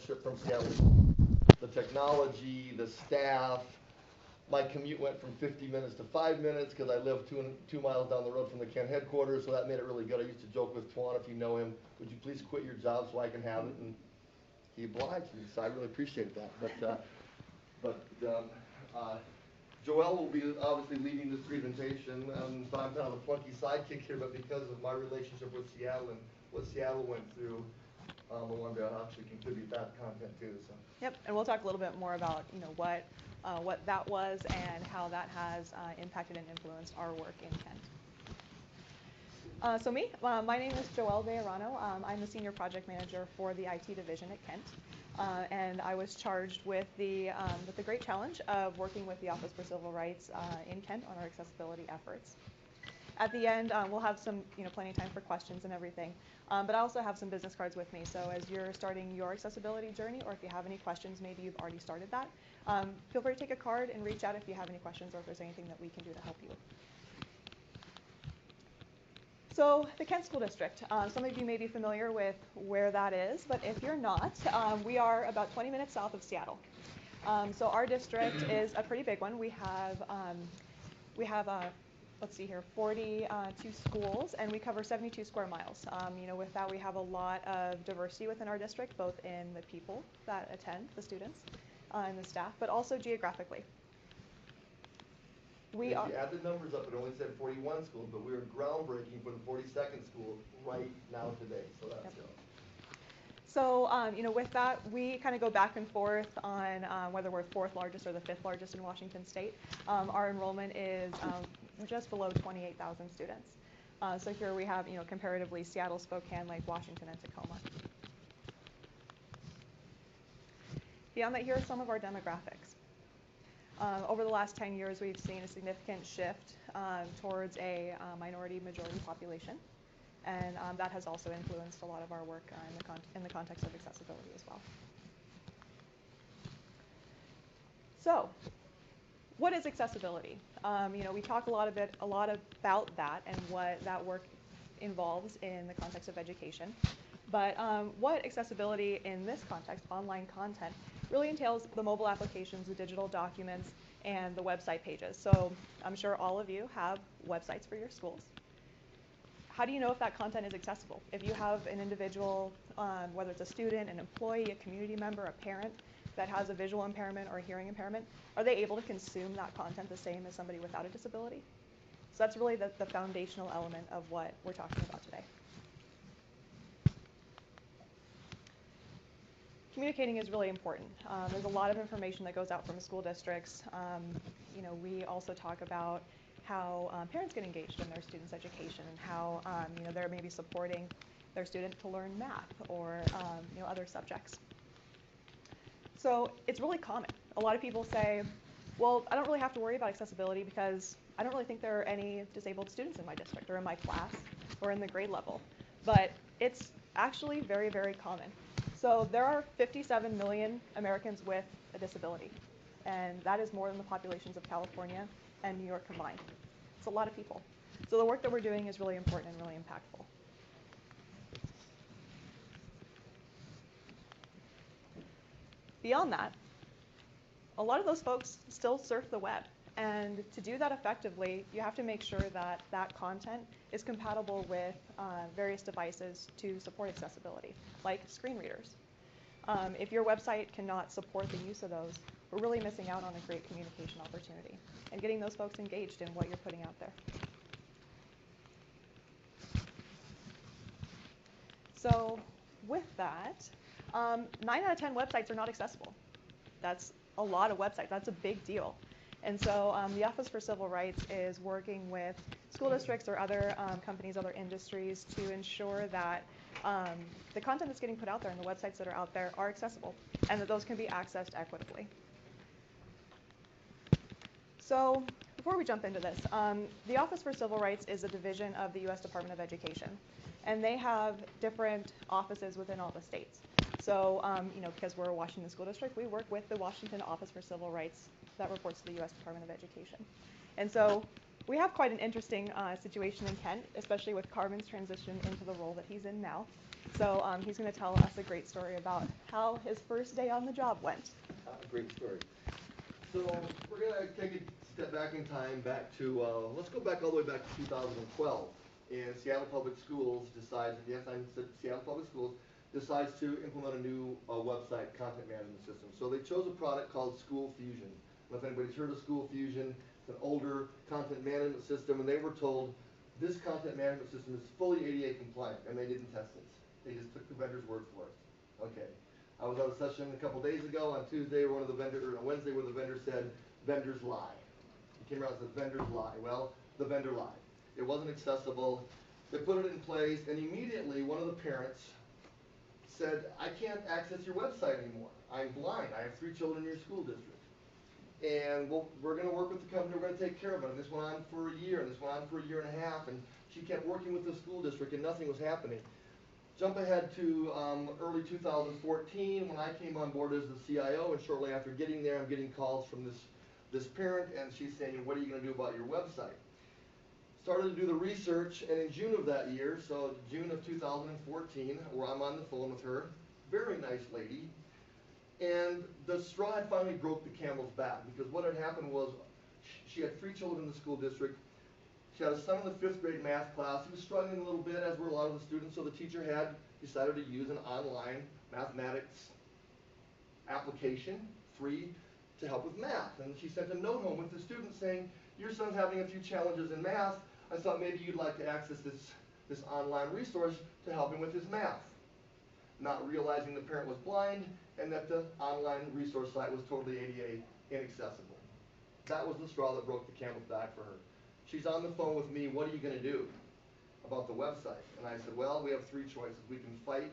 trip from Seattle. The technology, the staff, my commute went from 50 minutes to 5 minutes because I live 2 miles down the road from the Kent headquarters, so that made it really good. I used to joke with Tuan, if you know him, would you please quit your job so I can have it? And he obliged me, so I really appreciate that. Joelle will be obviously leading this presentation, so I'm kind of a flunky sidekick here, but because of my relationship with Seattle and what Seattle went through, I wanted to actually contribute that content too. So. Yep, and we'll talk a little bit more about what that was and how that has impacted and influenced our work in Kent. So me, my name is Joelle Bejarano. I'm the Senior Project Manager for the IT division at Kent. And I was charged with the great challenge of working with the Office for Civil Rights in Kent on our accessibility efforts. At the end, we'll have some, plenty of time for questions and everything. But I also have some business cards with me. So as you're starting your accessibility journey, or if you have any questions, maybe you've already started that, feel free to take a card and reach out if you have any questions or if there's anything that we can do to help you. So the Kent School District, some of you may be familiar with where that is, but if you're not, we are about 20 minutes south of Seattle. So our district is a pretty big one. We have let's see here, 42 schools, and we cover 72 square miles. With that, we have a lot of diversity within our district, both in the people that attend, the students, and the staff, but also geographically. If you add the numbers up, it only said 41 schools, but we're groundbreaking for the 42nd school right now today. So that's yep. So, with that, we kind of go back and forth on whether we're fourth largest or the fifth largest in Washington State. Our enrollment is just below 28,000 students. So here we have, comparatively Seattle, Spokane, Lake Washington, and Tacoma. Beyond that, here are some of our demographics. Over the last 10 years, we've seen a significant shift towards a minority-majority population, and that has also influenced a lot of our work in the context of accessibility as well. So, what is accessibility? We talk a lot about that and what that work involves in the context of education. But what accessibility in this context, online content, really entails the mobile applications, the digital documents, and the website pages. So I'm sure all of you have websites for your schools. How do you know if that content is accessible? If you have an individual, whether it's a student, an employee, a community member, a parent, that has a visual impairment or a hearing impairment, are they able to consume that content the same as somebody without a disability? So that's really the foundational element of what we're talking about today. Communicating is really important. There's a lot of information that goes out from school districts. We also talk about how parents get engaged in their students' education and how they're maybe supporting their student to learn math or other subjects. So it's really common. A lot of people say, well, I don't really have to worry about accessibility because I don't really think there are any disabled students in my district or in my class or in the grade level. But it's actually very, very common. So there are 57 million Americans with a disability, and that is more than the populations of California and New York combined. It's a lot of people. So the work that we're doing is really important and really impactful. Beyond that, a lot of those folks still surf the web. And to do that effectively, you have to make sure that that content is compatible with various devices to support accessibility, like screen readers. If your website cannot support the use of those, we're really missing out on a great communication opportunity and getting those folks engaged in what you're putting out there. So with that, 9 out of 10 websites are not accessible. That's a lot of websites. That's a big deal. And so the Office for Civil Rights is working with school districts or other companies, other industries to ensure that the content that's getting put out there and the websites that are out there are accessible and that those can be accessed equitably. So before we jump into this, the Office for Civil Rights is a division of the U.S. Department of Education, and they have different offices within all the states. So, because we're a Washington School District, we work with the Washington Office for Civil Rights that reports to the U.S. Department of Education. And so we have quite an interesting situation in Kent, especially with Carmen's transition into the role that he's in now. So he's going to tell us a great story about how his first day on the job went. Great story. So we're going to take a step back in time, back to, let's go back all the way back to 2012. And Seattle Public Schools decides, yes, I'm Seattle Public Schools, decides to implement a new website content management system. So they chose a product called School Fusion. I don't know if anybody's heard of School Fusion. It's an older content management system, and they were told this content management system is fully ADA compliant, and they didn't test it. They just took the vendor's word for it. Okay. I was on a session a couple days ago on Tuesday, or on Wednesday, where the vendor said, vendors lie. He came around and said, vendors lie. Well, the vendor lied. It wasn't accessible. They put it in place, and immediately one of the parents said, I can't access your website anymore. I'm blind. I have 3 children in your school district. And we're going to work with the company. We're going to take care of it. And this went on for a year, and this went on for a year and a half. And she kept working with the school district, and nothing was happening. Jump ahead to early 2014 when I came on board as the CIO, and shortly after getting there, I'm getting calls from this parent, and she's saying, what are you going to do about your website? Started to do the research, and in June of that year, so June of 2014, where I'm on the phone with her, very nice lady, and the straw had finally broke the camel's back, because what had happened was she had 3 children in the school district. She had a son in the 5th grade math class. He was struggling a little bit, as were a lot of the students, so the teacher had decided to use an online mathematics application, free, to help with math. And she sent a note home with the student saying, your son's having a few challenges in math. I thought maybe you'd like to access this online resource to help him with his math. Not realizing the parent was blind and that the online resource site was totally ADA inaccessible. That was the straw that broke the camel's back for her. She's on the phone with me, what are you going to do about the website? And I said, well, we have 3 choices. We can fight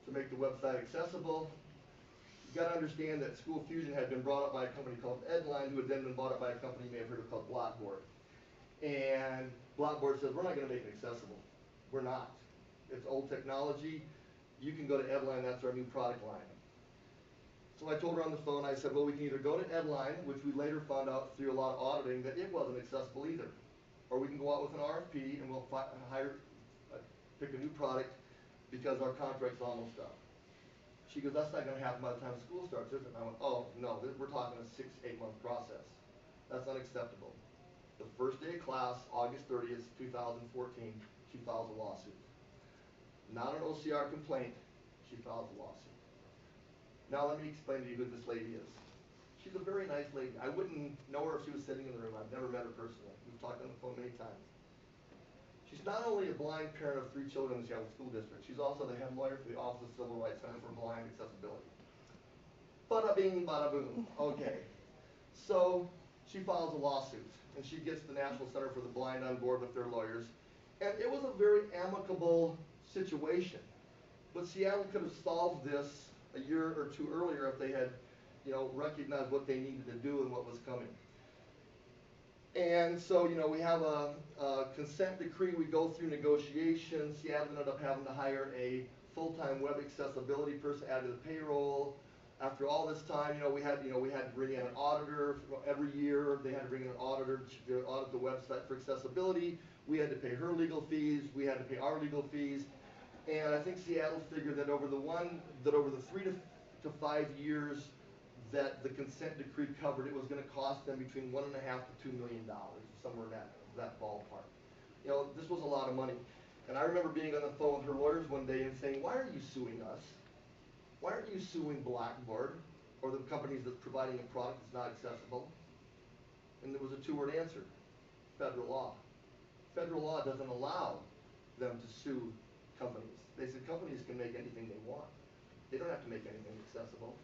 to make the website accessible. You got to understand that School Fusion had been brought up by a company called Edline, who had then been bought up by a company you may have heard of called Blackboard. And Blackboard says, we're not going to make it accessible. We're not. It's old technology. You can go to Edline, that's our new product line. So I told her on the phone, I said, well, we can either go to Edline, which we later found out through a lot of auditing that it wasn't accessible either. Or we can go out with an RFP and we'll pick a new product because our contract's almost up. She goes, that's not going to happen by the time school starts, is it? And I went, oh, no, we're talking a 6-8 month process. That's unacceptable. The first day of class, August 30th, 2014, she files a lawsuit. Not an OCR complaint, she files a lawsuit. Now let me explain to you who this lady is. She's a very nice lady. I wouldn't know her if she was sitting in the room. I've never met her personally. We've talked on the phone many times. She's not only a blind parent of 3 children in the Seattle School District, she's also the head lawyer for the Office of Civil Rights Center for Blind Accessibility. Bada bing, bada boom. Okay. So she files a lawsuit, and she gets the National Center for the Blind on board with their lawyers. And it was a very amicable situation. But Seattle could have solved this a year or 2 earlier if they had, recognized what they needed to do and what was coming. And so, we have a consent decree. We go through negotiations. Seattle ended up having to hire a full-time web accessibility person, added to the payroll. After all this time, we had to bring in an auditor every year. They had to bring in an auditor to audit the website for accessibility. We had to pay her legal fees. We had to pay our legal fees. And I think Seattle figured that over the 3 to 5 years that the consent decree covered, it was going to cost them between $1.5 to $2 million, somewhere in that ballpark. This was a lot of money. And I remember being on the phone with her lawyers one day and saying, why are you suing us? Why aren't you suing Blackboard or the companies that's providing a product that's not accessible? And there was a 2-word answer: federal law. Federal law doesn't allow them to sue companies. They said companies can make anything they want. They don't have to make anything accessible.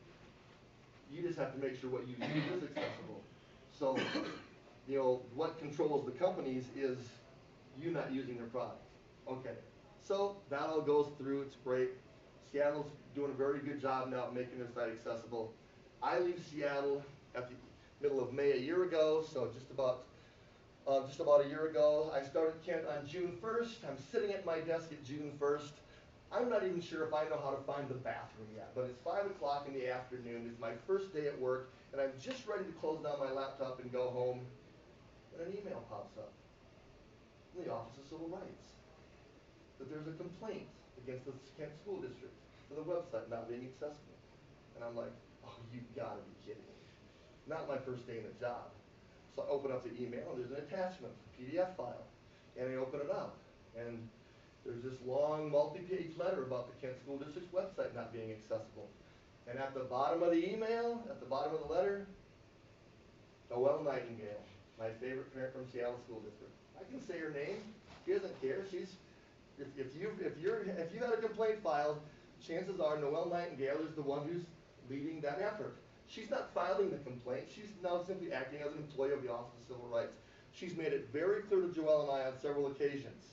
You just have to make sure what you use is accessible. So, what controls the companies is you not using their product. Okay, so that all goes through, it's great. Seattle's doing a very good job now of making their site accessible. I leave Seattle at the middle of May a year ago, so just about a year ago. I started Kent on June 1st. I'm sitting at my desk at June 1st. I'm not even sure if I know how to find the bathroom yet, but it's 5 o'clock in the afternoon. It's my first day at work, and I'm just ready to close down my laptop and go home. and an email pops up from the Office of Civil Rights that there's a complaint against the Kent School District for the website not being accessible. And I'm like, oh, you gotta be kidding me. Not my first day in the job. So I open up the email, and there's an attachment, PDF file. And I open it up, and there's this long multi-page letter about the Kent School District's website not being accessible. And at the bottom of the email, at the bottom of the letter, Noelle Nightingale, my favorite parent from Seattle School District. I can say her name. She doesn't care. If you had a complaint filed, chances are Noelle Nightingale is the one who's leading that effort. She's not filing the complaint. She's now simply acting as an employee of the Office of Civil Rights. She's made it very clear to Joelle and I on several occasions.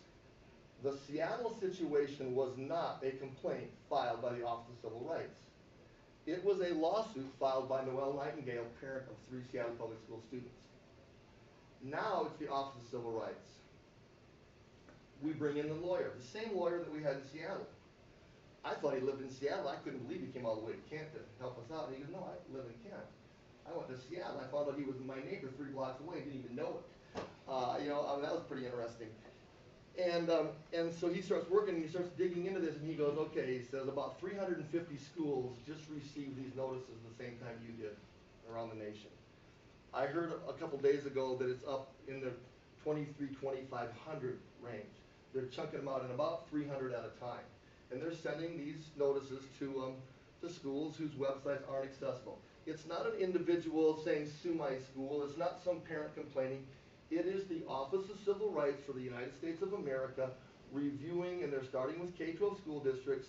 The Seattle situation was not a complaint filed by the Office of Civil Rights. It was a lawsuit filed by Noelle Nightingale, parent of 3 Seattle Public School students. Now it's the Office of Civil Rights. We bring in the lawyer, the same lawyer that we had in Seattle. I thought he lived in Seattle. I couldn't believe he came all the way to Kent to help us out. And he goes, no, I live in Kent. I went to Seattle. I found out he was my neighbor 3 blocks away. Didn't even know it. That was pretty interesting. And so he starts working, and he starts digging into this, and he goes, okay, he says about 350 schools just received these notices the same time you did around the nation. I heard a couple days ago that it's up in the 2,500 range. They're chunking them out in about 300 at a time. And they're sending these notices to schools whose websites aren't accessible. It's not an individual saying, sue my school. It's not some parent complaining. It is the Office of Civil Rights for the United States of America reviewing, and they're starting with K-12 school districts,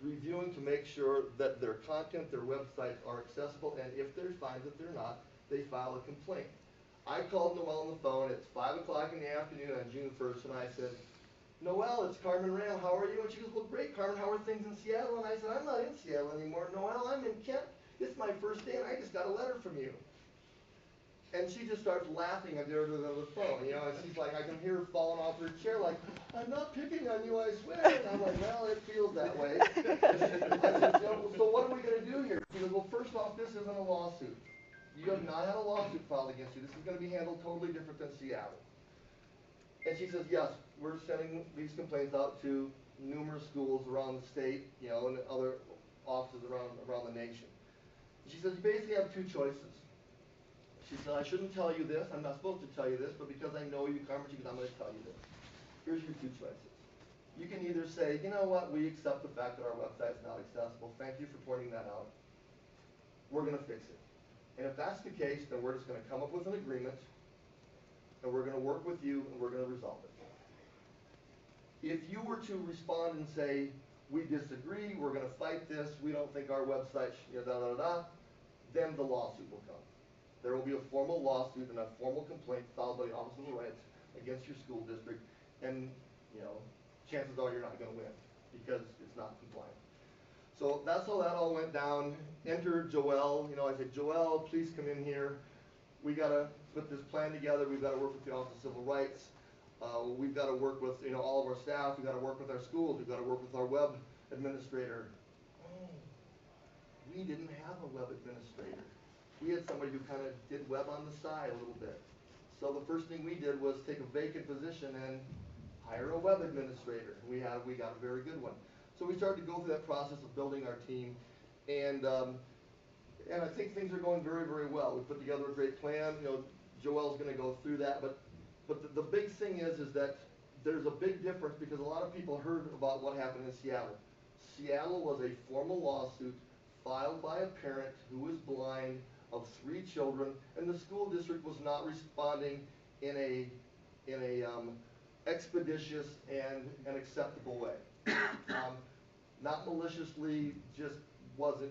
reviewing to make sure that their content, their websites are accessible, and if they find that they're not, they file a complaint. I called Noelle on the phone. It's 5 o'clock in the afternoon on June 1st, and I said, Noelle, it's Carmen Ram. How are you? And she goes, well, great, Carmen. How are things in Seattle? And I said, I'm not in Seattle anymore. Noelle, I'm in Kent. It's my first day, and I just got a letter from you. And she just starts laughing at the other end of the phone, and she's like, I can hear her falling off her chair, like, I'm not picking on you, I swear. And I'm like, well, it feels that way. I said, so what are we going to do here? She goes, well, first off, this isn't a lawsuit. You have not had a lawsuit filed against you. This is going to be handled totally different than Seattle. And she says, yes, we're sending these complaints out to numerous schools around the state, and other offices around the nation. She says, you basically have 2 choices. She said, I shouldn't tell you this. I'm not supposed to tell you this, but because I know you, Carmen, she goes, I'm going to tell you this. Here's your 2 choices. You can either say, you know what, we accept the fact that our website's not accessible. Thank you for pointing that out. We're going to fix it. And if that's the case, then we're just going to come up with an agreement, and we're going to work with you, and we're going to resolve it. If you were to respond and say, we disagree, we're going to fight this, we don't think our website, then the lawsuit will come. There will be a formal lawsuit and a formal complaint filed by the Office of Civil Rights against your school district, and chances are you're not going to win because it's not compliant. So that's how that all went down. Enter Joelle. I said, Joelle, please come in here. We got to put this plan together. We've got to work with the Office of Civil Rights. We've got to work with all of our staff. We've got to work with our schools. We've got to work with our web administrator. Oh, we didn't have a web administrator. We had somebody who kind of did web on the side a little bit. So the first thing we did was take a vacant position and hire a web administrator. We got a very good one. So we started to go through that process of building our team, and I think things are going very, very well. We put together a great plan. Joelle's going to go through that, but the big thing is that there's a big difference because a lot of people heard about what happened in Seattle. Seattle was a formal lawsuit filed by a parent who was blind of 3 children, and the school district was not responding in a expeditious and an acceptable way. Not maliciously, just wasn't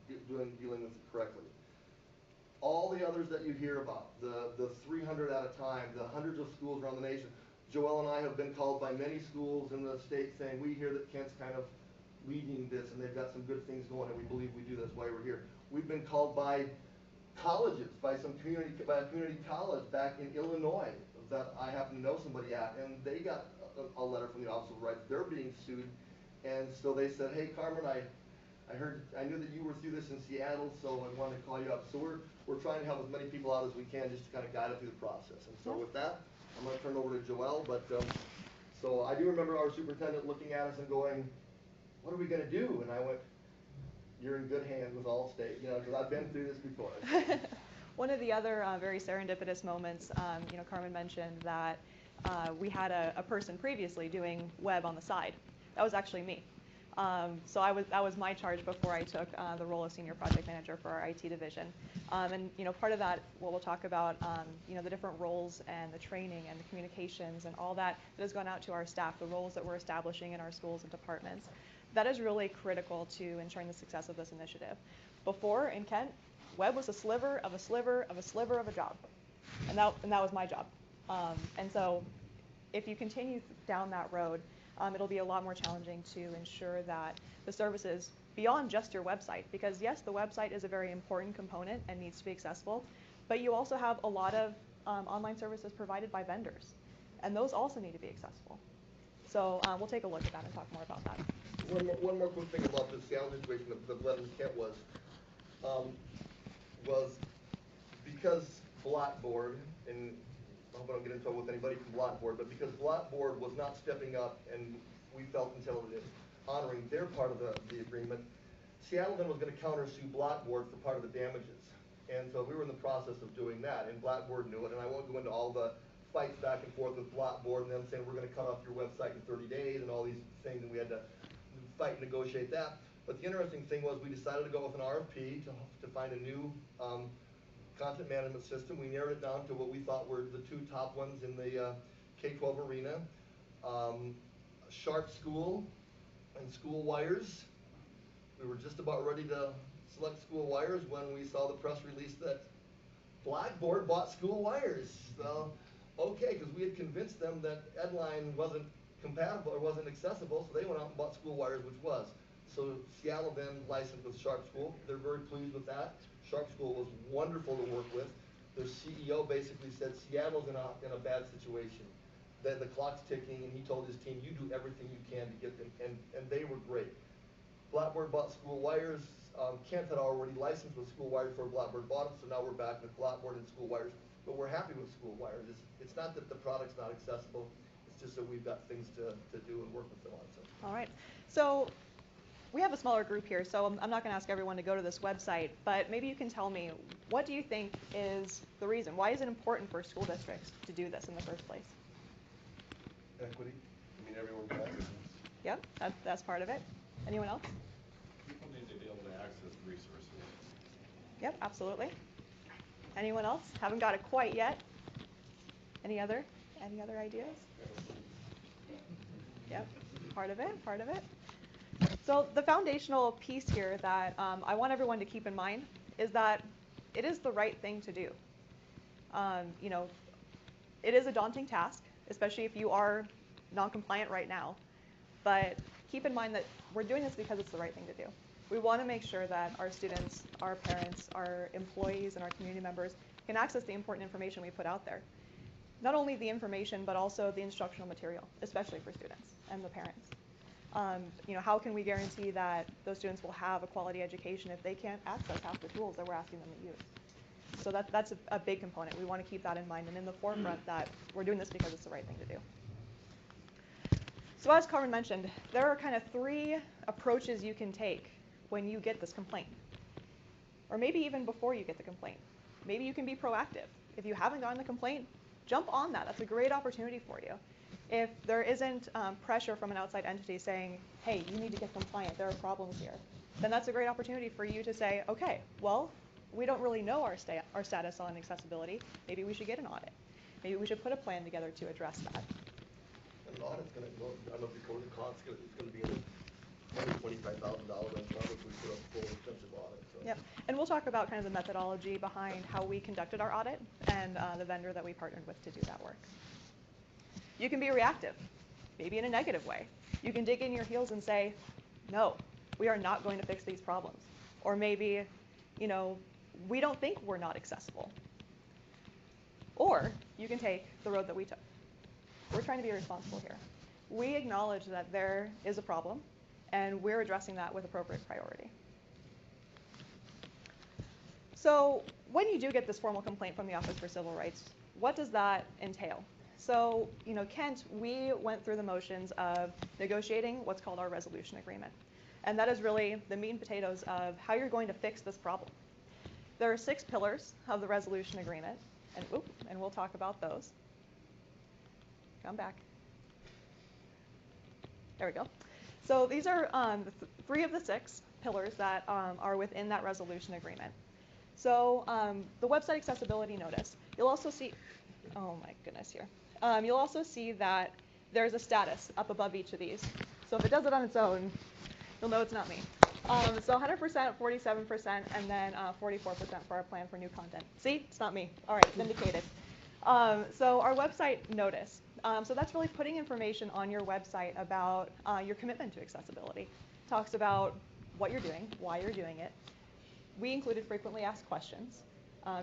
dealing with it correctly. All the others that you hear about, the 300 at a time, the hundreds of schools around the nation, Joelle and I have been called by many schools in the state saying, we hear that Kent's kind of leading this and they've got some good things going and we believe we do, that's why we're here. We've been called by colleges, by a community college back in Illinois that I happen to know somebody at, and they got a letter from the Office of Rights. They're being sued, and so they said, hey, Carmen, I knew that you were through this in Seattle, so I wanted to call you up. So we're trying to help as many people out as we can, just to kind of guide them through the process. And so with that, I'm going to turn it over to Joelle. But so I do remember our superintendent looking at us and going, "What are we going to do?" And I went, "You're in good hands with Allstate," you know, because I've been through this before. One of the other very serendipitous moments, you know, Carmen mentioned that we had a person previously doing web on the side. That was actually me. So that was my charge before I took the role of senior project manager for our IT division. And you know, part of that, what we'll talk about, you know, the different roles and the training and the communications and all that has gone out to our staff, the roles that we're establishing in our schools and departments. That is really critical to ensuring the success of this initiative. Before, in Kent, web was a sliver of a sliver of a sliver of a job, and that was my job. And so, if you continue down that road, it'll be a lot more challenging to ensure that the services beyond just your website, because yes, the website is a very important component and needs to be accessible, but you also have a lot of online services provided by vendors, and those also need to be accessible. So we'll take a look at that and talk more about that. One more quick thing about the Seattle situation that led in Kent was because Blackboard, and I hope I don't get in trouble with anybody from Blackboard, but because Blackboard was not stepping up and we felt intelligent honoring their part of the agreement, Seattle then was going to countersue Blackboard for part of the damages. And so we were in the process of doing that, and Blackboard knew it, and I won't go into all the fights back and forth with Blackboard and them saying we're going to cut off your website in 30 days and all these things, and we had to fight and negotiate that. But the interesting thing was we decided to go with an RFP to find a new content management system. We narrowed it down to what we thought were the two top ones in the K-12 arena, Sharp School and School Wires. We were just about ready to select School Wires when we saw the press release that Blackboard bought School Wires. So, okay, because we had convinced them that Edline wasn't compatible or wasn't accessible, so they went out and bought School Wires, which was. So Seattle then licensed with Sharp School. They're very pleased with that. Sharp School was wonderful to work with. Their CEO basically said Seattle's in a bad situation. The clock's ticking, and he told his team, you do everything you can to get them, and they were great. Blackboard bought School Wires. Kent had already licensed with School Wires before Blackboard bought them, so now we're back with Blackboard and School Wires. But we're happy with School Wires. It's not that the product's not accessible. It's just that we've got things to do and work with them on. So. All right. So we have a smaller group here, so I'm not going to ask everyone to go to this website, but maybe you can tell me, what do you think is the reason? Why is it important for school districts to do this in the first place? Equity. I mean, everyone can access this. Yep, that's part of it. Anyone else? People need to be able to access resources. Yep, absolutely. Anyone else? Haven't got it quite yet. Any other ideas? Yep, part of it. So the foundational piece here that I want everyone to keep in mind is that it is the right thing to do. You know, it is a daunting task, especially if you are non-compliant right now. But keep in mind that we're doing this because it's the right thing to do. We want to make sure that our students, our parents, our employees, and our community members can access the important information we put out there. Not only the information, but also the instructional material, especially for students and the parents. You know, how can we guarantee that those students will have a quality education if they can't access half the tools that we're asking them to use? So that's a big component. We want to keep that in mind and in the forefront that we're doing this because it's the right thing to do. So as Carmen mentioned, there are kind of 3 approaches you can take when you get this complaint, or maybe even before you get the complaint. Maybe you can be proactive. If you haven't gotten the complaint, jump on that. That's a great opportunity for you. If there isn't pressure from an outside entity saying, hey, you need to get compliant, there are problems here, then that's a great opportunity for you to say, okay, well, we don't really know our status on accessibility. Maybe we should get an audit. Maybe we should put a plan together to address that. And an audit's going to go, I don't know if you quoted the cost, it's going to be in the $20,000 to $25,000 range if we put up a full extensive audit. So. Yep, and we'll talk about kind of the methodology behind how we conducted our audit and the vendor that we partnered with to do that work. You can be reactive, maybe in a negative way. You can dig in your heels and say, no, we are not going to fix these problems. Or maybe, you know, we don't think we're not accessible. Or you can take the road that we took. We're trying to be responsible here. We acknowledge that there is a problem, and we're addressing that with appropriate priority. So when you do get this formal complaint from the Office for Civil Rights, what does that entail? So, Kent, we went through the motions of negotiating what's called our resolution agreement. And that is really the meat and potatoes of how you're going to fix this problem. There are 6 pillars of the resolution agreement, and we'll talk about those. Come back. There we go. So these are 3 of the 6 pillars that are within that resolution agreement. So the website accessibility notice, you'll also see, oh my goodness here. You'll also see that there's a status up above each of these. So if it does it on its own, you'll know it's not me. So 100%, 47%, and then 44% for our plan for new content. See, it's not me. All right, vindicated. So our website notice. So that's really putting information on your website about your commitment to accessibility. Talks about what you're doing, why you're doing it. We included frequently asked questions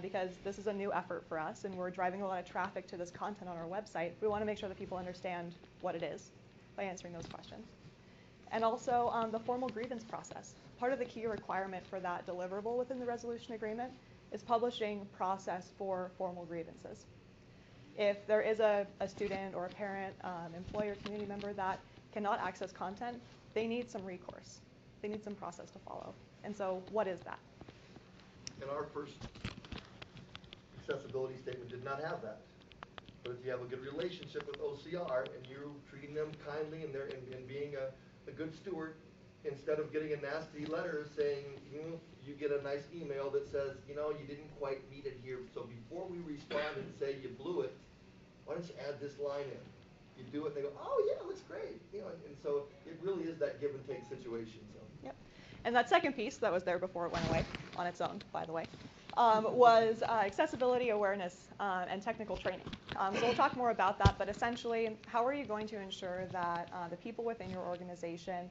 because this is a new effort for us and we're driving a lot of traffic to this content on our website. We want to make sure that people understand what it is by answering those questions. And also the formal grievance process. Part of the key requirement for that deliverable within the resolution agreement is publishing process for formal grievances. If there is a student or a parent, employer, community member that cannot access content, they need some recourse. They need some process to follow. And so what is that? And our first accessibility statement did not have that. But if you have a good relationship with OCR and you're treating them kindly and they're and being a good steward, instead of getting a nasty letter saying, you get a nice email that says, you didn't quite meet it here. So before we respond and say you blew it, why don't you add this line in? You do it and they go, oh yeah, looks great. And so it really is that give and take situation. So. Yep. And that second piece that was there before it went away on its own, by the way, was accessibility awareness and technical training. So we'll talk more about that, but essentially, how are you going to ensure that the people within your organization,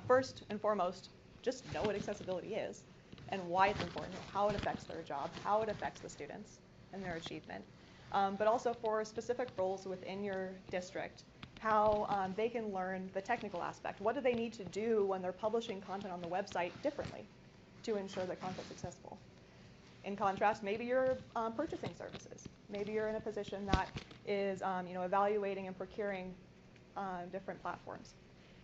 first and foremost, just know what accessibility is and why it's important, how it affects their job, how it affects the students and their achievement, but also for specific roles within your district, how they can learn the technical aspect. What do they need to do when they're publishing content on the website differently to ensure that content's accessible? In contrast, maybe you're purchasing services. Maybe you're in a position that is evaluating and procuring different platforms.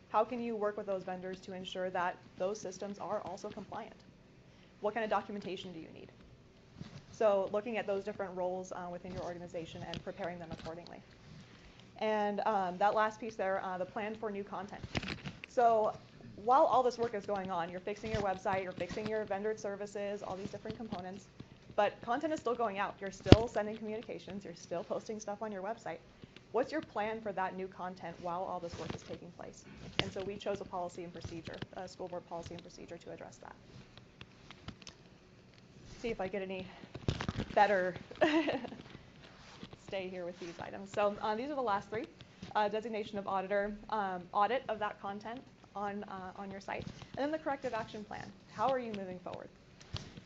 How can you work with those vendors to ensure that those systems are also compliant? What kind of documentation do you need? So looking at those different roles within your organization and preparing them accordingly. And that last piece there, the plan for new content. So while all this work is going on, you're fixing your website, you're fixing your vendor services, all these different components, but content is still going out. You're still sending communications, you're still posting stuff on your website. What's your plan for that new content while all this work is taking place? And so we chose a policy and procedure, a school board policy and procedure to address that. See if I get any better stay here with these items. So these are the last 3. Designation of auditor, audit of that content on your site, and then the corrective action plan. How are you moving forward?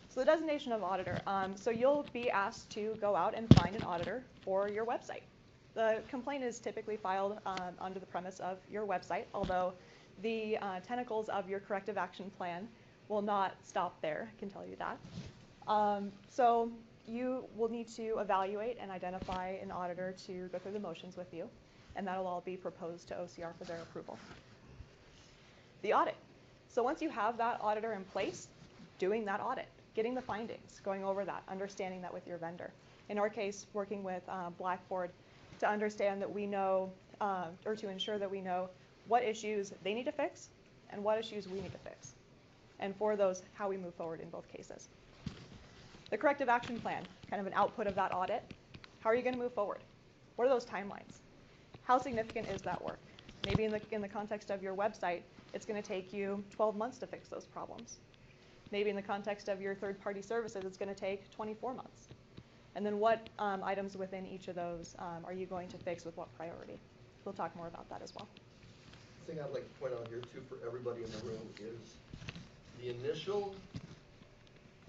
So the designation of auditor. So you'll be asked to go out and find an auditor for your website. The complaint is typically filed under the premise of your website, although the tentacles of your corrective action plan will not stop there, I can tell you that. So you will need to evaluate and identify an auditor to go through the motions with you, and that'll all be proposed to OCR for their approval. The audit. So once you have that auditor in place, doing that audit, getting the findings, going over that, understanding that with your vendor. In our case, working with Blackboard to understand that we know, or to ensure that we know what issues they need to fix and what issues we need to fix. And for those, how we move forward in both cases. The corrective action plan, kind of an output of that audit. How are you going to move forward? What are those timelines? How significant is that work? Maybe in the context of your website, it's going to take you 12 months to fix those problems. Maybe in the context of your third-party services, it's going to take 24 months. And then what items within each of those are you going to fix with what priority? We'll talk more about that as well. The thing I'd like to point out here, too, for everybody in the room is the initial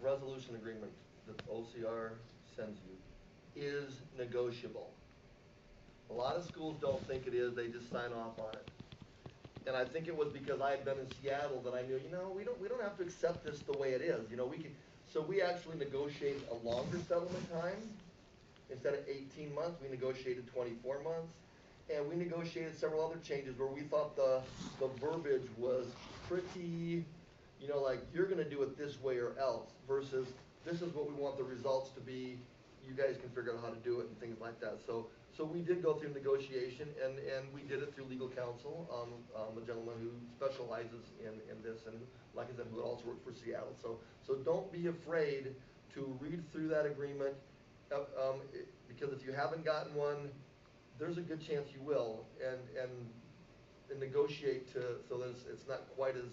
resolution agreement that OCR sends you is negotiable. A lot of schools don't think it is, they just sign off on it. And I think it was because I had been in Seattle that I knew, we don't have to accept this the way it is, so we actually negotiated a longer settlement time. Instead of 18 months, we negotiated 24 months. And we negotiated several other changes where we thought the verbiage was pretty, like, you're gonna do it this way or else, versus this is what we want the results to be, you guys can figure out how to do it and things like that. So we did go through negotiation, and we did it through legal counsel, a gentleman who specializes in this, and like I said, who also worked for Seattle. So don't be afraid to read through that agreement, because if you haven't gotten one, there's a good chance you will, and negotiate so that it's not quite as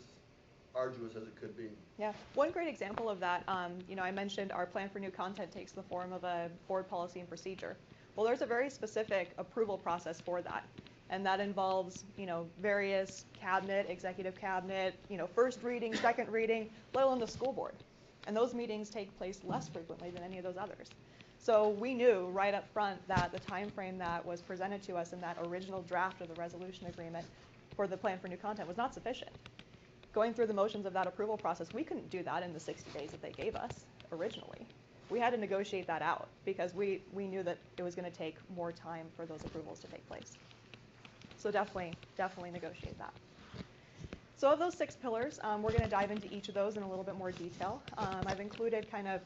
arduous as it could be. Yeah, one great example of that, I mentioned our plan for new content takes the form of a board policy and procedure. Well, there's a very specific approval process for that, and that involves, various cabinet, executive cabinet, first reading, second reading, let alone the school board. And those meetings take place less frequently than any of those others. So we knew right up front that the time frame that was presented to us in that original draft of the resolution agreement for the plan for new content was not sufficient. Going through the motions of that approval process, we couldn't do that in the 60 days that they gave us originally. We had to negotiate that out because we knew that it was going to take more time for those approvals to take place. So definitely negotiate that. So of those 6 pillars, we're going to dive into each of those in a little bit more detail. I've included kind of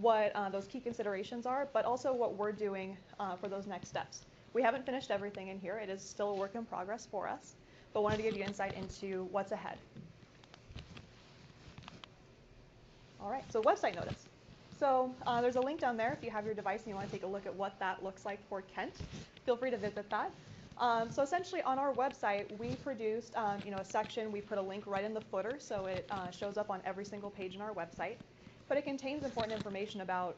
what those key considerations are, but also what we're doing for those next steps. We haven't finished everything in here. It is still a work in progress for us, but wanted to give you insight into what's ahead. All right, so website notice. So there's a link down there if you have your device and you want to take a look at what that looks like for Kent. Feel free to visit that. So essentially on our website, we produced a section. We put a link right in the footer so it shows up on every single page in our website. But it contains important information about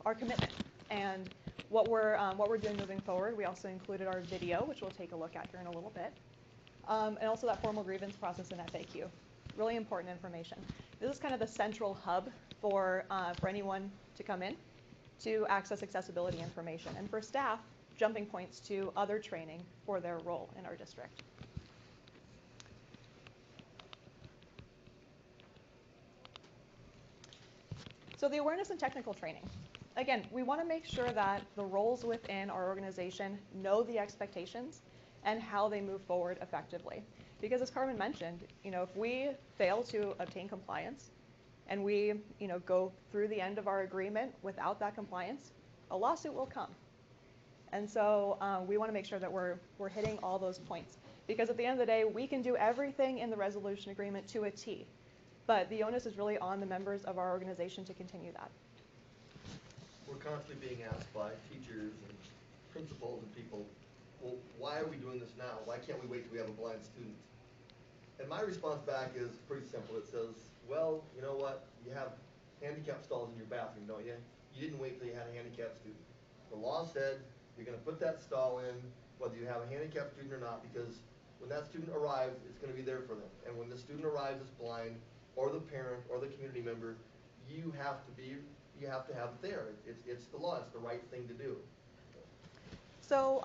our commitment and what we're doing moving forward. We also included our video, which we'll take a look at here in a little bit, and also that formal grievance process and FAQ. Really important information. This is kind of the central hub for anyone to come in to access accessibility information, and for staff, jumping points to other training for their role in our district. So the awareness and technical training. Again, we want to make sure that the roles within our organization know the expectations and how they move forward effectively. Because as Carmen mentioned, if we fail to obtain compliance and we go through the end of our agreement without that compliance, a lawsuit will come. And so we want to make sure that we're hitting all those points. Because at the end of the day, we can do everything in the resolution agreement to a T. But the onus is really on the members of our organization to continue that. We're constantly being asked by teachers and principals and people, well, why are we doing this now? Why can't we wait till we have a blind student? And my response back is pretty simple. It says, well, you know what? You have handicap stalls in your bathroom, don't you? You didn't wait till you had a handicapped student. The law said you're going to put that stall in whether you have a handicapped student or not, because when that student arrives, it's going to be there for them. And when the student arrives as blind, or the parent, or the community member, you have to have it there. It's the law. It's the right thing to do. So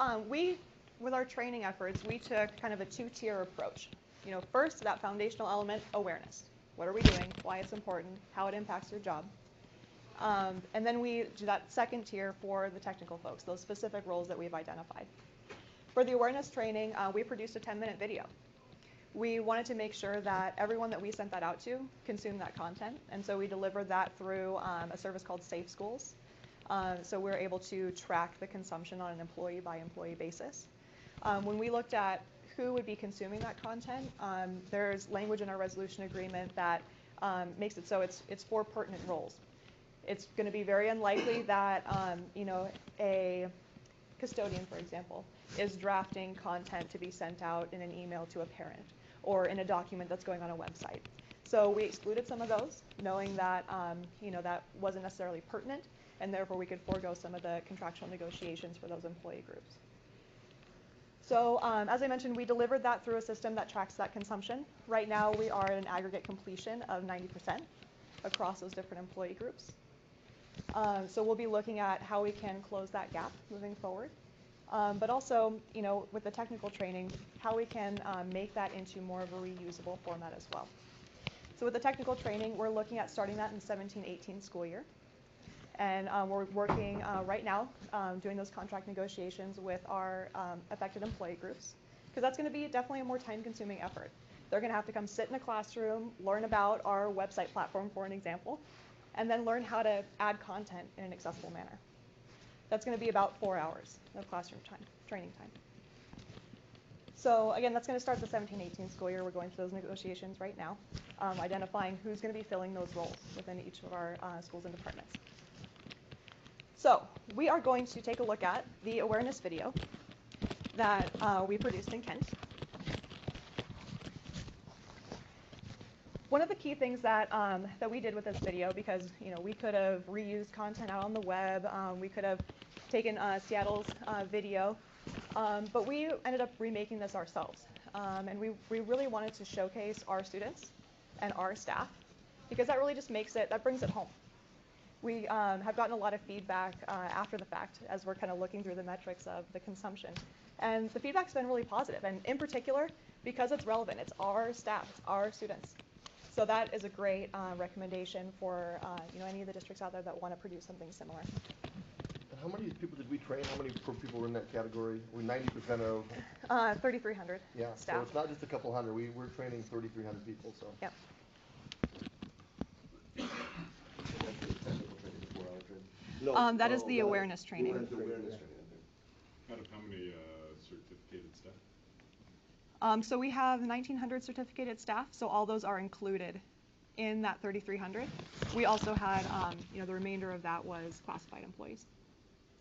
with our training efforts, we took kind of a 2-tier approach. First, that foundational element, awareness. What are we doing? Why it's important? How it impacts your job? And then we do that second tier for the technical folks, those specific roles that we've identified. For the awareness training, we produced a 10-minute video. We wanted to make sure that everyone that we sent that out to consumed that content, and so we delivered that through a service called Safe Schools. So we're able to track the consumption on an employee-by-employee basis. When we looked at who would be consuming that content, there's language in our resolution agreement that makes it so it's for pertinent roles. It's going to be very unlikely that a custodian, for example, is drafting content to be sent out in an email to a parent or in a document that's going on a website. So we excluded some of those, knowing that that wasn't necessarily pertinent, and therefore we could forego some of the contractual negotiations for those employee groups. So as I mentioned, we delivered that through a system that tracks that consumption. Right now we are at an aggregate completion of 90% across those different employee groups. So we'll be looking at how we can close that gap moving forward. But also, with the technical training, how we can make that into more of a reusable format as well. So with the technical training, we're looking at starting that in the 17-18 school year. And we're working right now doing those contract negotiations with our affected employee groups, because that's going to be definitely a more time-consuming effort. They're going to have to come sit in a classroom, learn about our website platform, for an example, and then learn how to add content in an accessible manner. That's going to be about 4 hours of classroom time, training time. So again, that's going to start the 17-18 school year. We're going through those negotiations right now, identifying who's going to be filling those roles within each of our schools and departments. So we are going to take a look at the awareness video that we produced in Kent. One of the key things that we did with this video, because we could have reused content out on the web, we could have taken Seattle's video, but we ended up remaking this ourselves. And we really wanted to showcase our students and our staff, because that really just that brings it home. We have gotten a lot of feedback after the fact as we're kind of looking through the metrics of the consumption. And the feedback's been really positive, and in particular, because it's relevant. It's our staff, it's our students. So that is a great recommendation for any of the districts out there that want to produce something similar. And how many people did we train? How many people were in that category? We're 90% of? 3,300 staff. So it's not just a couple hundred. We're training 3,300 people. So. Yep. No, that is the awareness training. Out of how many certificated staff? So we have 1,900 certificated staff, so all those are included in that 3,300. We also had, the remainder of that was classified employees.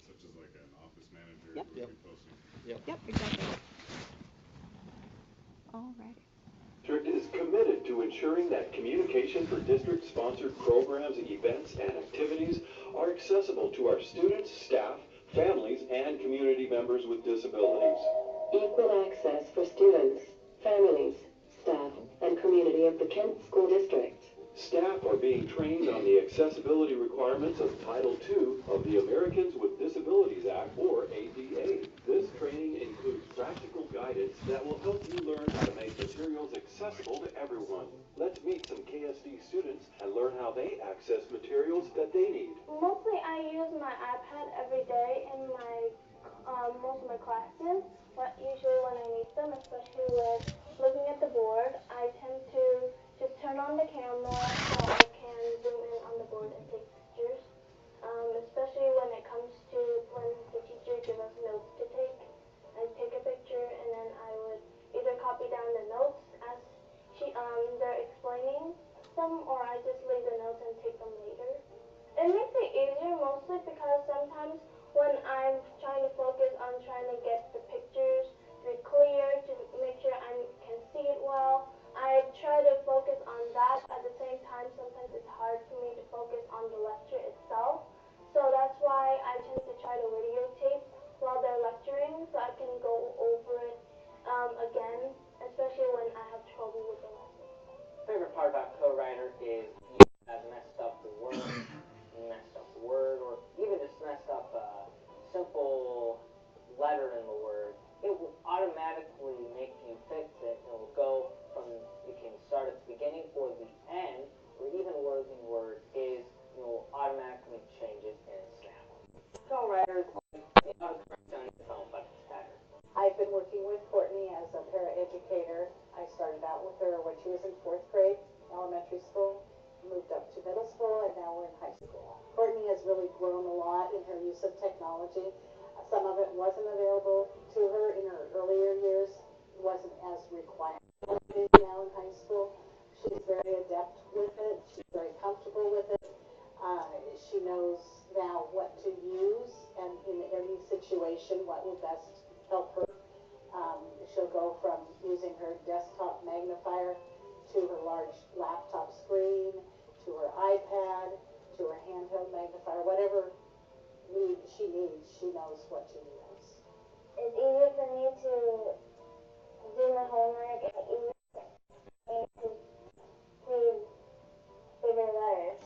Such as like an office manager Yep. who would be posting? Yep, exactly. All right. District is committed to ensuring that communication for district-sponsored programs, events, and activities are accessible to our students, staff, families, and community members with disabilities. Equal access for students, families, staff, and community of the Kent School District. Staff are being trained on the accessibility requirements of Title II of the Americans with Disabilities Act, or ADA. This training includes practical guidance that will help you learn how to make materials accessible to everyone. Let's meet some KSD students and learn how they access materials that they need. Mostly I use my iPad every day in most of my classes, but usually when I need them, especially with looking at the board, I tend to just turn on the camera so I can zoom in on the board and take pictures. Especially when it comes to when the teacher gives us notes to take. I take a picture and then I would either copy down the notes as they're explaining them, or I just leave the notes and take them later. It makes it easier mostly because sometimes when I'm trying to focus on trying to get the pictures to be clear, to make sure I can see it well, I try to focus on that. At the same time, sometimes it's hard for me to focus on the lecture itself. So that's why I tend to try to videotape while they're lecturing so I can go over it again, especially when I have trouble with the lesson. Favorite part about co-writer is I've messed up the word, or even just messed up a simple letter in the word. It will automatically make you fix it. It will go from, you can start at the beginning or the end, or even where the word is, it will automatically change it in a snap. Co-writer is like autocorrect on your phone, but it's better. I've been working with Courtney as a paraeducator. I started out with her when she was in 4th grade, elementary school, moved up to middle school, and now we're in high school. Courtney has really grown a lot in her use of technology. Some of it wasn't available to her in her earlier years, wasn't as required. Now in high school, she's very adept with it. She's very comfortable with it. She knows now what to use, and in any situation, what will best help her. She'll go from using her desktop magnifier to her large laptop screen, to her iPad, to her handheld magnifier, whatever she needs, she knows what to use. It's easier for me to do my homework and easier for me to read bigger letters.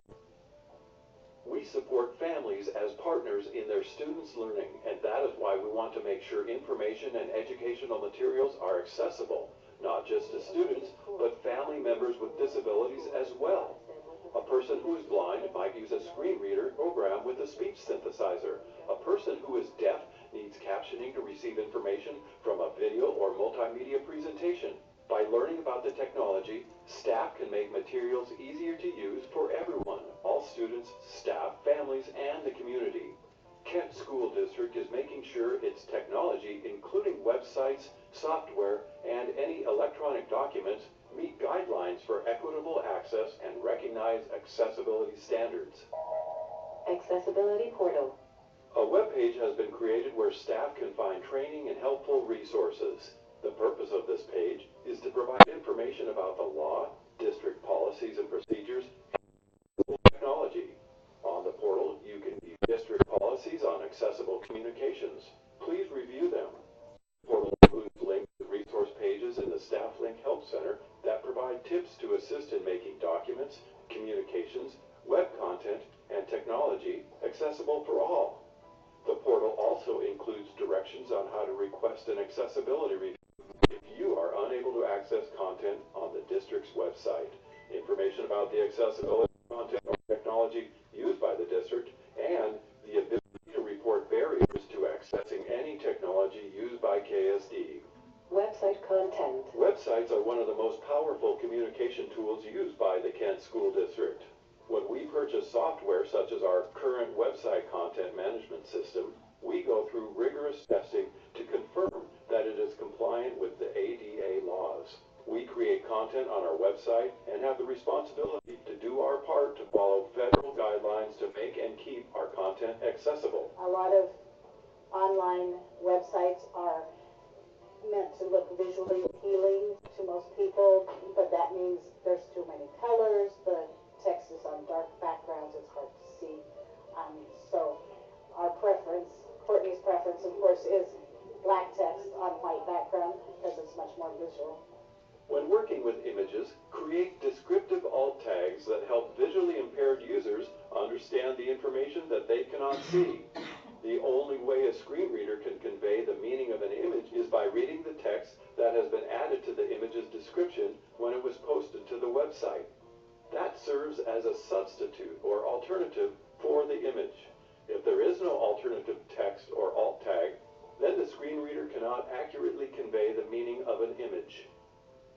We support families as partners in their students' learning, and that is why we want to make sure information and educational materials are accessible, not just to students, but family members with disabilities as well. A person who is blind might use a screen reader program with a speech synthesizer. A person who is deaf needs captioning to receive information from a video or multimedia presentation. By learning about the technology, staff can make materials easier to use for everyone, all students, staff, families, and the community. Kent School District is making sure its technology, including websites, software, and any electronic documents, meet guidelines for equitable access and recognize accessibility standards. Accessibility Portal. A web page has been created where staff can find training and helpful resources. The purpose of this page is to provide information about the law, district policies and procedures, and technology. On the portal, you can view district policies on accessible communications. Please review them. The portal includes links to resource pages in the Staff Link Help Center that provide tips to assist in making documents, communications, web content, and technology accessible for all. The portal also includes directions on how to request an accessibility review if you are unable to access content on the district's website. Information about the accessibility content or technology used by the district, and the ability to report barriers to accessing any technology used by KSD. Website content. Websites are one of the most powerful communication tools used by the Kent School District. When we purchase software such as our current website content management system, we go through rigorous testing to confirm that it is compliant with the ADA laws. We create content on our website and have the responsibility to do our part to follow federal guidelines to make and keep our content accessible. A lot of online websites are meant to look visually appealing to most people, but that means there's too many colors, the text is on dark backgrounds, it's hard to see. So our preference, Courtney's preference, of course, is black text on white background because it's much more visual. When working with images, create descriptive alt tags that help visually impaired users understand the information that they cannot see. The only way a screen reader can convey the meaning of an image is by reading the text that has been added to the image's description when it was posted to the website. That serves as a substitute or alternative for the image. If there is no alternative text or alt tag, then the screen reader cannot accurately convey the meaning of an image.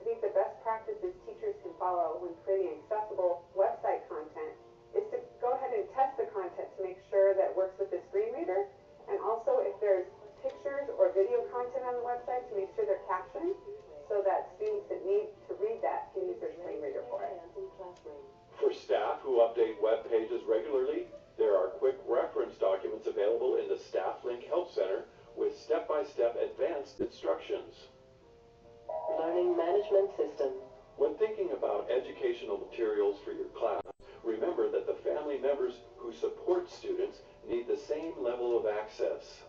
I think the best practices teachers can follow when creating accessible website content is to go ahead and test the content to make sure that it works with the screen reader, and also if there's pictures or video content on the website, to make sure they're captioned so that students that need to read that can use their screen reader for it. For staff who update web pages regularly, there are quick reference documents available in the Staff Link Help Center with step-by-step advanced instructions. Learning Management System. When thinking about educational materials for your class, remember that the family members who support students need the same level of access.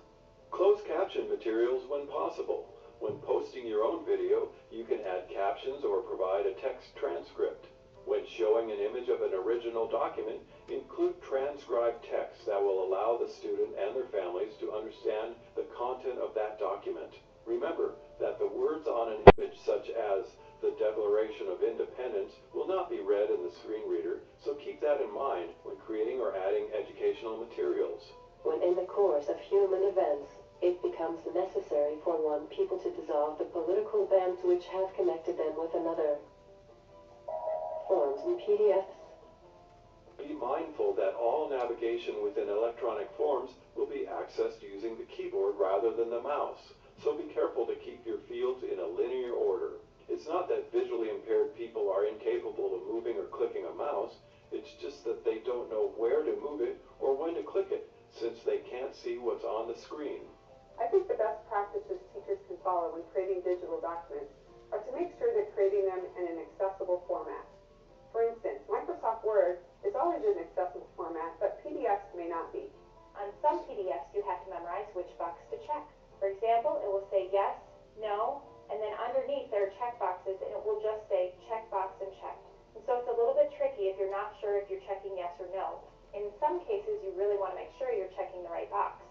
Closed caption materials when possible. When posting your own video, you can add captions or provide a text transcript. When showing an image of an original document, include transcribed text that will allow the student and their families to understand the content of that document. Remember that the words on an image such as the Declaration of Independence will not be read in the screen reader, so keep that in mind when creating or adding educational materials. When in the course of human events, it becomes necessary for one people to dissolve the political bands which have connected them with another. Forms and PDFs. Be mindful that all navigation within electronic forms will be accessed using the keyboard rather than the mouse, so be careful to keep your fields in a linear order. It's not that visually impaired people are incapable of moving or clicking a mouse, it's just that they don't know where to move it or when to click it, since they can't see what's on the screen. I think the best practices teachers can follow when creating digital documents are to make sure they're creating them in an accessible format. For instance, Microsoft Word is always in an accessible format, but PDFs may not be. On some PDFs, you have to memorize which box to check. For example, it will say yes, no, and then underneath there are check boxes, and it will just say checkbox and checked. And so it's a little bit tricky if you're not sure if you're checking yes or no. In some cases, want to make sure you're checking the right box.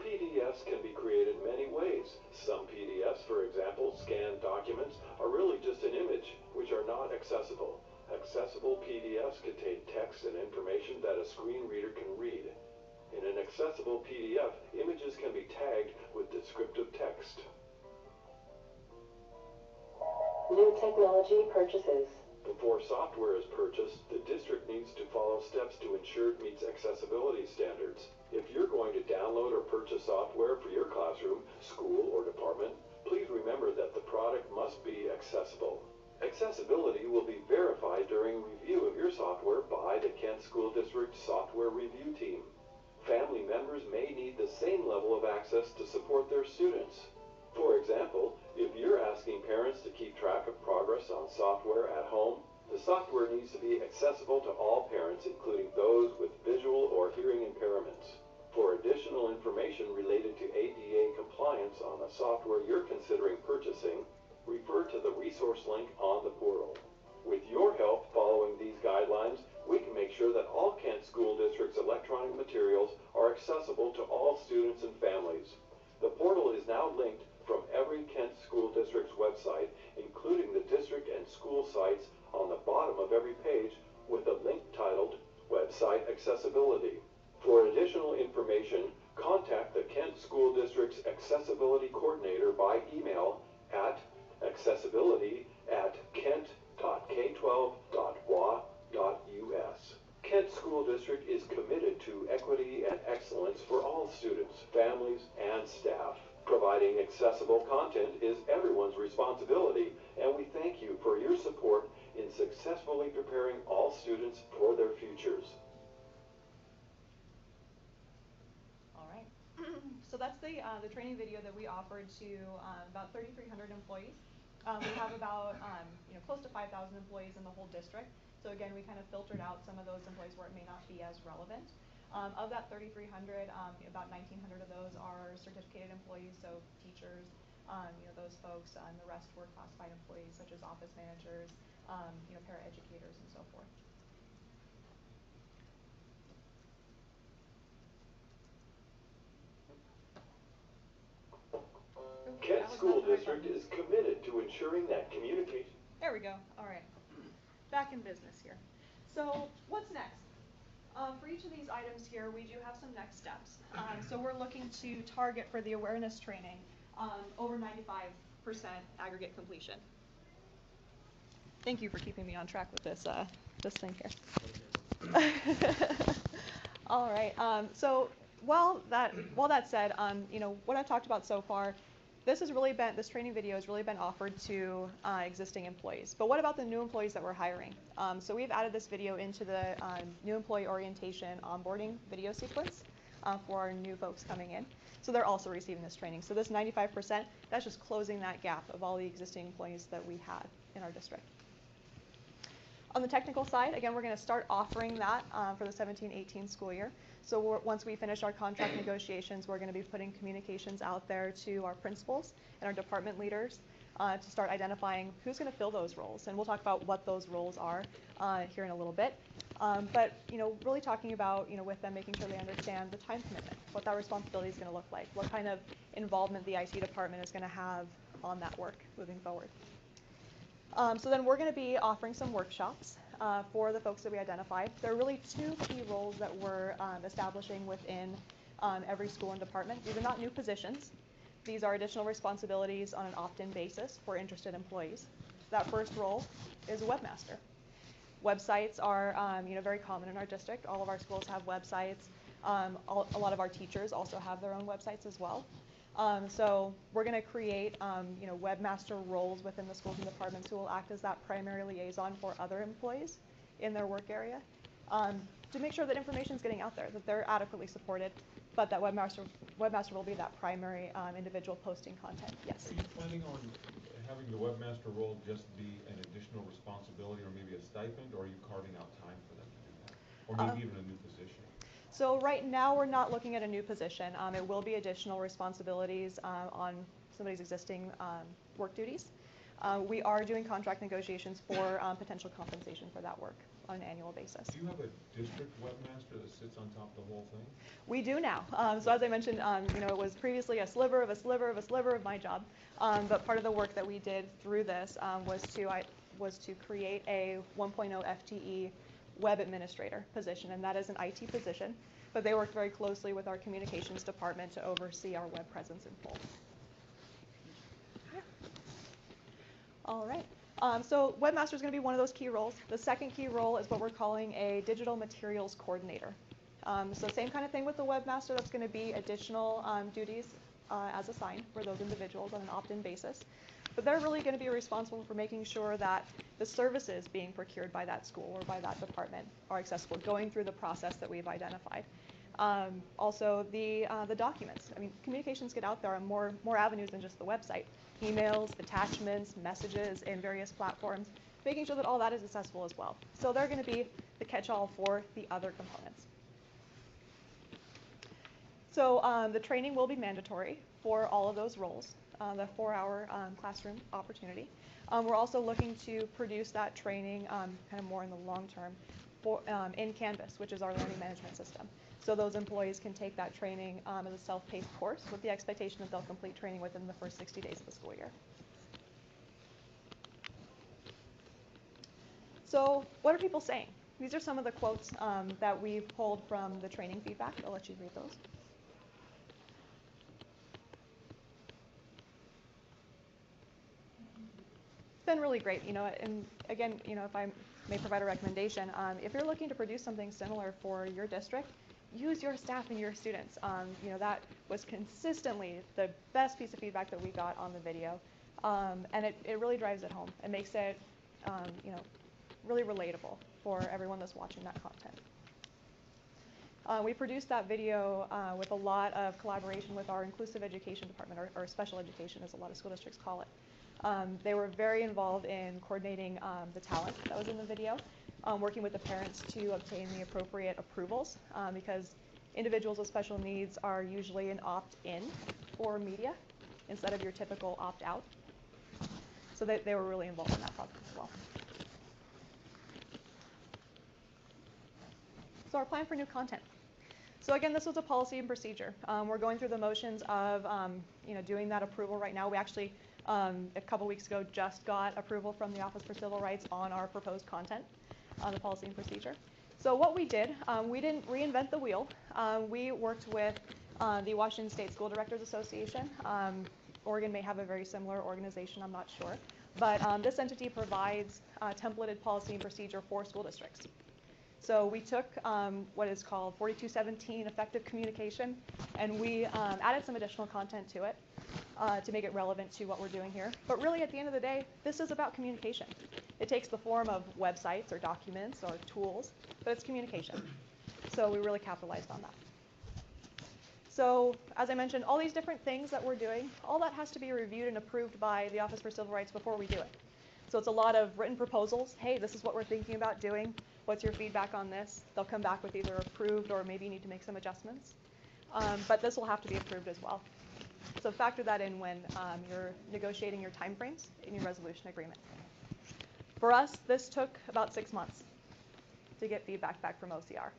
PDFs can be created many ways. Some PDFs, for example, scanned documents, are really just an image, which are not accessible. Accessible PDFs contain text and information that a screen reader can read. In an accessible PDF, images can be tagged with descriptive text. New technology purchases. Before software is purchased, the district needs to follow steps to ensure it meets accessibility standards. If you're going to download or purchase software for your classroom, school, or department, please remember that the product must be accessible. Accessibility will be verified during review of your software by the Kent School District Software Review Team. Family members may need the same level of access to support their students. For example, if you're asking parents to keep track of progress on software at home, the software needs to be accessible to all parents, including those with visual or hearing impairments. For additional information related to ADA compliance on the software you're considering purchasing, refer to the resource link on the portal. With your help following these guidelines, we can make sure that all Kent School District's electronic materials are accessible to all students and families. The portal is now linked from every Kent School District's website, including the district and school sites, on the bottom of every page with a link titled Website Accessibility. For additional information, contact the Kent School District's Accessibility Coordinator by email at accessibility@kent.k12.wa.us. Kent School District is committed to equity and excellence for all students, families, and staff. Providing accessible content is everyone's responsibility, and we thank you for your support in successfully preparing all students for their futures. All right. So that's the training video that we offered to about 3,300 employees. We have about close to 5,000 employees in the whole district. So again, we kind of filtered out some of those employees where it may not be as relevant. Of that 3,300, about 1,900 of those are certificated employees, so teachers, those folks, and the rest were classified employees such as office managers, paraeducators, and so forth. Kent School District is committed to ensuring that communication. There we go. All right. Back in business here. So what's next? For each of these items here, we do have some next steps. So we're looking to target for the awareness training over 95% aggregate completion. Thank you for keeping me on track with this thing here. All right. So while that said, what I've talked about so far, this training video has really been offered to existing employees. But what about the new employees that we're hiring? So we've added this video into the new employee orientation onboarding video sequence for our new folks coming in. So they're also receiving this training. So this 95%, that's just closing that gap of all the existing employees that we had in our district. On the technical side, again, we're going to start offering that for the 17-18 school year. So once we finish our contract negotiations, we're going to be putting communications out there to our principals and our department leaders to start identifying who's going to fill those roles. And we'll talk about what those roles are here in a little bit. But really talking about with them, making sure they understand the time commitment, what that responsibility is going to look like, what kind of involvement the IT department is going to have on that work moving forward. So then we're going to be offering some workshops for the folks that we identified. There are really two key roles that we're establishing within every school and department. These are not new positions. These are additional responsibilities on an opt-in basis for interested employees. That first role is a webmaster. Websites are very common in our district. All of our schools have websites. A lot of our teachers also have their own websites as well. So we're going to create webmaster roles within the schools and departments who will act as that primary liaison for other employees in their work area to make sure that information is getting out there, that they're adequately supported, but that webmaster will be that primary individual posting content. Yes? Are you planning on having the webmaster role just be an additional responsibility or maybe a stipend, or are you carving out time for them to do that? Or maybe even a new position? So right now we're not looking at a new position. It will be additional responsibilities on somebody's existing work duties. We are doing contract negotiations for potential compensation for that work on an annual basis. Do you have a district webmaster that sits on top of the whole thing? We do now. So as I mentioned, it was previously a sliver of a sliver of a sliver of my job. But part of the work that we did through this was to create a 1.0 FTE web administrator position, and that is an IT position. But they worked very closely with our communications department to oversee our web presence in full. All right. So Webmaster is going to be one of those key roles. The second key role is what we're calling a digital materials coordinator. So same kind of thing with the Webmaster. That's going to be additional duties as assigned for those individuals on an opt-in basis. But they're really going to be responsible for making sure that the services being procured by that school or by that department are accessible, going through the process that we've identified. Also, the documents. I mean, communications get out there on more avenues than just the website. Emails, attachments, messages in various platforms, making sure that all that is accessible as well. So they're going to be the catch-all for the other components. So the training will be mandatory for all of those roles, the 4-hour classroom opportunity. We're also looking to produce that training kind of more in the long term in Canvas, which is our learning management system. So those employees can take that training as a self-paced course with the expectation that they'll complete training within the first 60 days of the school year. So what are people saying? These are some of the quotes that we've pulled from the training feedback. I'll let you read those. It's been really great, and again, if I may provide a recommendation, if you're looking to produce something similar for your district, use your staff and your students. That was consistently the best piece of feedback that we got on the video, and it really drives it home. It makes it, really relatable for everyone that's watching that content. We produced that video with a lot of collaboration with our inclusive education department, or special education, as a lot of school districts call it. They were very involved in coordinating the talent that was in the video, working with the parents to obtain the appropriate approvals, because individuals with special needs are usually an opt-in for media instead of your typical opt-out. So they were really involved in that process as well. So our plan for new content. So again, this was a policy and procedure. We're going through the motions of doing that approval right now. We actually, a couple weeks ago, just got approval from the Office for Civil Rights on our proposed content on the policy and procedure. So what we did, we didn't reinvent the wheel. We worked with the Washington State School Directors Association. Oregon may have a very similar organization, I'm not sure. But this entity provides templated policy and procedure for school districts. So we took what is called 4217 effective communication, and we added some additional content to it to make it relevant to what we're doing here. But really, at the end of the day, this is about communication. It takes the form of websites or documents or tools, but it's communication. So we really capitalized on that. So as I mentioned, all these different things that we're doing, all that has to be reviewed and approved by the Office for Civil Rights before we do it. So it's a lot of written proposals. Hey, this is what we're thinking about doing. What's your feedback on this? They'll come back with either approved or maybe you need to make some adjustments. But this will have to be approved as well. So factor that in when you're negotiating your timeframes in your resolution agreement. For us, this took about 6 months to get feedback back from OCR.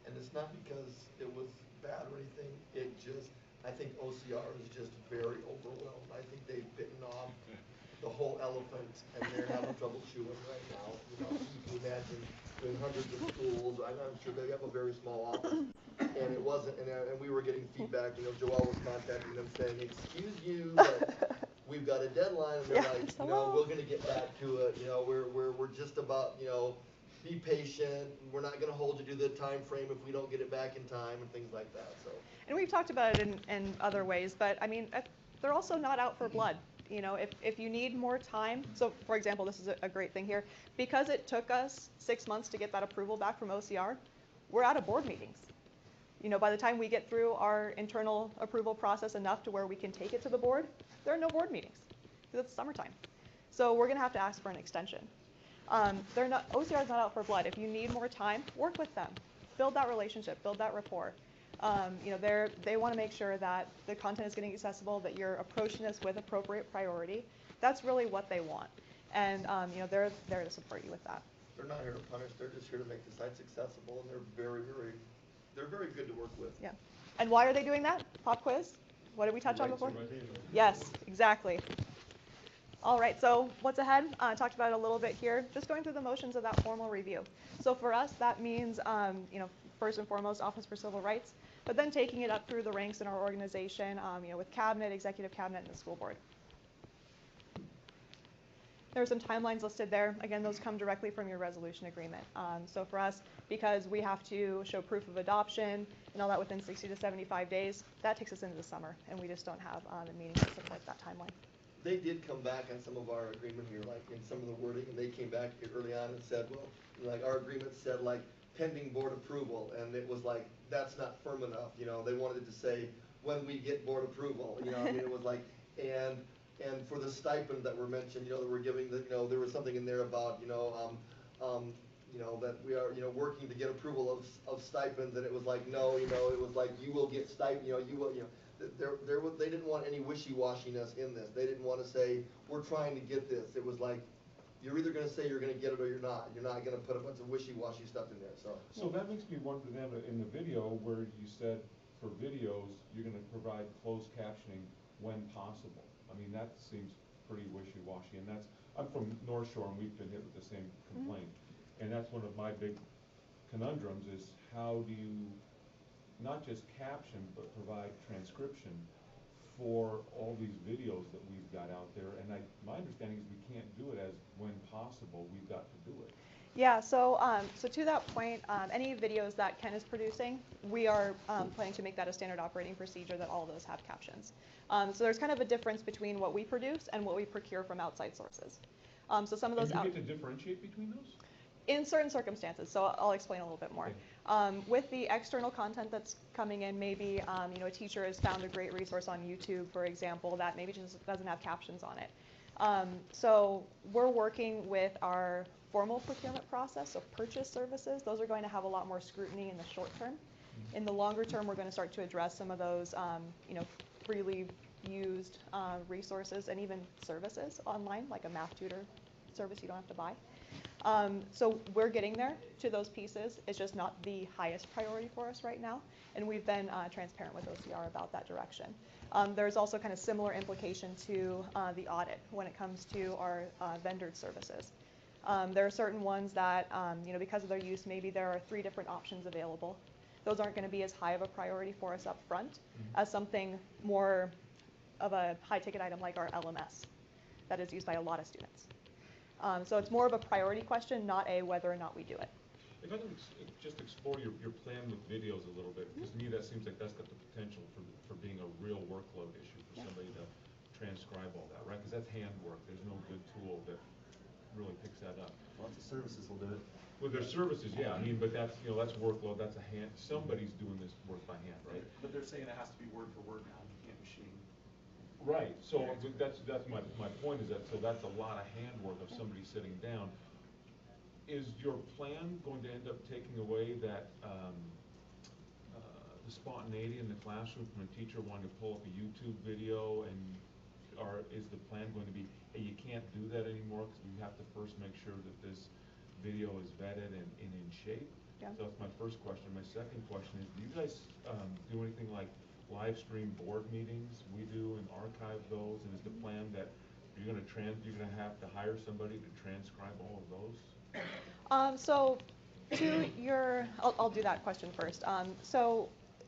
And it's not because it was bad or anything. I think OCR is just very overwhelmed. I think they've bitten off the whole elephant, and they're having trouble chewing right now. You can imagine doing hundreds of schools. I'm sure they have a very small office, and it wasn't. And we were getting feedback. Joelle was contacting them saying, "Excuse you, but we've got a deadline." And they're like, "We're going to get back to it. We're just about, be patient. We're not going to hold you to the time frame if we don't get it back in time," and things like that. So. And we've talked about it in other ways, but I mean, they're also not out for blood. If you need more time, so for example, this is a great thing here, because it took us 6 months to get that approval back from OCR, we're out of board meetings. By the time we get through our internal approval process enough to where we can take it to the board, there are no board meetings because it's summertime. So we're going to have to ask for an extension. OCR is not out for blood. If you need more time, work with them. Build that relationship, build that rapport. They want to make sure that the content is getting accessible, that you're approaching this with appropriate priority. That's really what they want. And they're there to support you with that. They're not here to punish, they're just here to make the sites accessible, and they're very good to work with. Yeah. And why are they doing that? Pop quiz? What did we touch on before? Yes, exactly. All right, so what's ahead? I talked about it a little bit here. Just going through the motions of that formal review. So for us, that means, first and foremost, Office for Civil Rights, but then taking it up through the ranks in our organization, with Cabinet, Executive Cabinet, and the school board. There are some timelines listed there. Again, those come directly from your resolution agreement. So for us, because we have to show proof of adoption and all that within 60 to 75 days, that takes us into the summer, and we just don't have a meeting to support that timeline. They did come back on some of our agreement here, like in some of the wording, and they came back early on and said, well, like our agreement said like pending board approval, and it was like, that's not firm enough, they wanted to say when we get board approval, I mean, it was like, and for the stipend that were mentioned, that we're giving, there was something in there about, that we are, working to get approval of stipends, and it was like, no, it was like, you will get stipend, you will, they didn't want any wishy-washiness in this. They didn't want to say, we're trying to get this. It was like, you're either going to say you're going to get it or you're not. You're not going to put a bunch of wishy-washy stuff in there. So that makes me wonder then, in the video where you said for videos, you're going to provide closed captioning when possible. I mean, that seems pretty wishy-washy. And I'm from North Shore, and we've been hit with the same complaint. And that's one of my big conundrums is how do you not just caption, but provide transcription for all these videos that we've got out there. And my understanding is we can't do it as when possible, we've got to do it. Yeah, so to that point, any videos that Ken is producing, we are planning to make that a standard operating procedure that all of those have captions. So there's kind of a difference between what we produce and what we procure from outside sources. So some of those and you get to differentiate between those? In certain circumstances, so I'll explain a little bit more. Okay. With the external content that's coming in, maybe a teacher has found a great resource on YouTube, for example, that maybe just doesn't have captions on it. So we're working with our formal procurement process, so purchase services. Those are going to have a lot more scrutiny in the short term. In the longer term, we're going to start to address some of those, freely used resources and even services online, like a math tutor service you don't have to buy. So we're getting there to those pieces. It's just not the highest priority for us right now, and we've been transparent with OCR about that direction. There's also kind of similar implication to the audit when it comes to our vendored services. There are certain ones that, because of their use, maybe there are 3 different options available. Those aren't going to be as high of a priority for us up front as something more of a high-ticket item like our LMS that is used by a lot of students. So it's more of a priority question, not a whether or not we do it. If I can just explore your plan with videos a little bit, because to me that seems like that's got the potential for being a real workload issue for somebody to transcribe all that, right? Because that's handwork. There's no good tool that really picks that up. Lots of services will do it. Well, there's services, yeah. I mean, but that's that's workload. That's a hand. Somebody's doing this work by hand, right? But they're saying it has to be word for word now. You can't machine. Right. So that's my point is that that's a lot of handwork of somebody sitting down. Is your plan going to end up taking away that the spontaneity in the classroom from a teacher wanting to pull up a YouTube video, or is the plan going to be, hey, you can't do that anymore because we have to first make sure that this video is vetted and in shape? Yeah. So that's my first question. My second question is, do you guys do anything like live stream board meetings? We do, and archive those. And is the plan that you're going to have to hire somebody to transcribe all of those? So I'll do that question first. So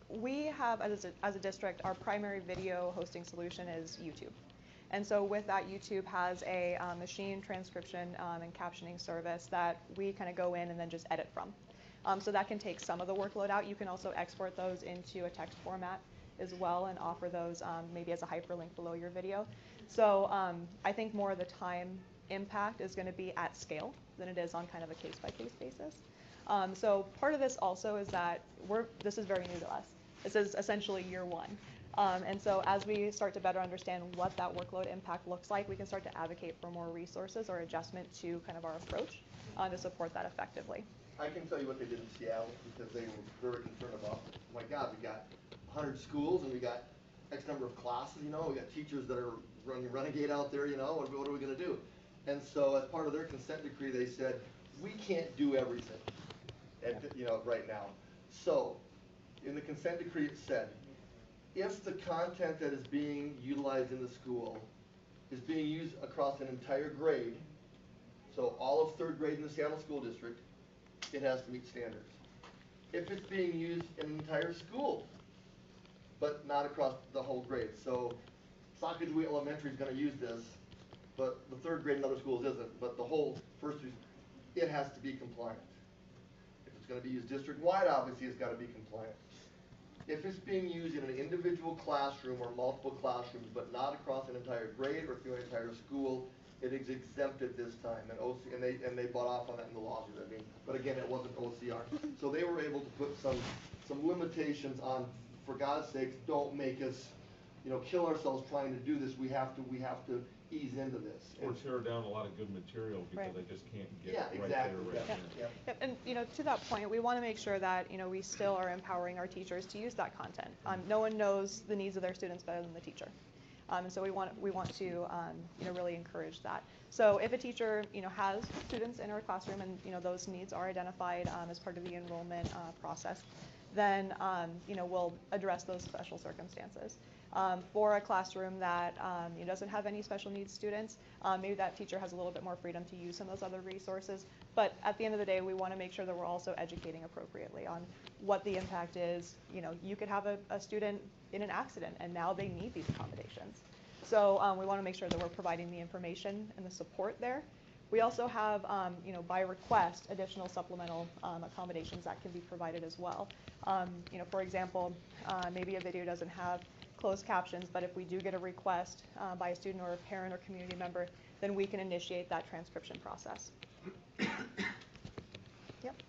we have, as a district, our primary video hosting solution is YouTube. And so with that, YouTube has a machine transcription and captioning service that we kind of go in and then just edit from. So that can take some of the workload out. You can also export those into a text format as well and offer those maybe as a hyperlink below your video. So I think more of the time impact is going to be at scale than it is on kind of a case-by-case basis. So part of this also is that this is very new to us. This is essentially year one. And so as we start to better understand what that workload impact looks like, we can start to advocate for more resources or adjustment to kind of our approach to support that effectively. I can tell you what they did in Seattle because they were very concerned about, oh my God, we got 100 schools and we got X number of classes, we got teachers that are running Renegade out there, what are we going to do? And so as part of their consent decree, they said, we can't do everything right now. So, in the consent decree it said, if the content that is being utilized in the school is being used across an entire grade, so all of third grade in the Seattle School District, it has to meet standards. If it's being used in an entire school, but not across the whole grade, so Sacagawea Elementary is going to use this, but the third grade in other schools isn't, but the whole first through, it has to be compliant. If it's going to be used district-wide, obviously it's got to be compliant. If it's being used in an individual classroom or multiple classrooms, but not across an entire grade or through an entire school, it is exempted this time, and they bought off on that in the lawsuit. I mean, but again, it wasn't OCR, so they were able to put some limitations on. For God's sakes, don't make us, kill ourselves trying to do this. We have to ease into this. Or tear down a lot of good material because they just can't get right exactly. there, right Yeah. there. And to that point, we want to make sure that we still are empowering our teachers to use that content. No one knows the needs of their students better than the teacher, and so we want to really encourage that. So if a teacher has students in her classroom and those needs are identified as part of the enrollment process, then we'll address those special circumstances. For a classroom that doesn't have any special needs students, maybe that teacher has a little bit more freedom to use some of those other resources. But at the end of the day, we want to make sure that we're also educating appropriately on what the impact is. You could have a student in an accident and now they need these accommodations. So we want to make sure that we're providing the information and the support there. We also have, by request, additional supplemental accommodations that can be provided as well. For example, maybe a video doesn't have closed captions, but if we do get a request by a student or a parent or community member, then we can initiate that transcription process. Yep.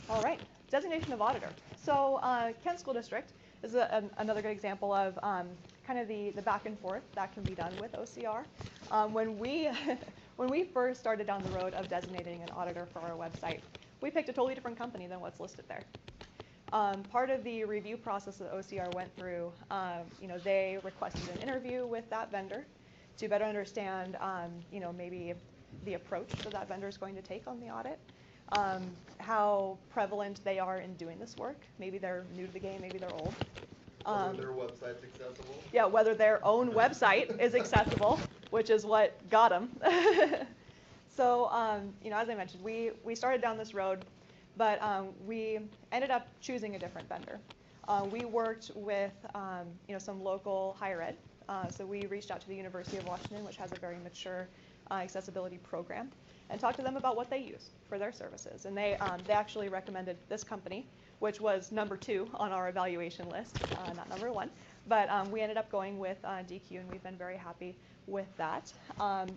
All right, Designation of Auditor. So Kent School District is another good example of kind of the back and forth that can be done with OCR. When we first started down the road of designating an auditor for our website, we picked a totally different company than what's listed there. Part of the review process that OCR went through, they requested an interview with that vendor to better understand, maybe the approach that vendor is going to take on the audit, how prevalent they are in doing this work. Maybe they're new to the game, maybe they're old. Whether their website's accessible. Yeah, whether their own website is accessible, which is what got them. So, as I mentioned, we started down this road, but we ended up choosing a different vendor. We worked with, some local higher ed. So we reached out to the University of Washington, which has a very mature accessibility program, and talked to them about what they use for their services. And they actually recommended this company, which was number 2 on our evaluation list, not number 1. But we ended up going with DQ, and we've been very happy with that.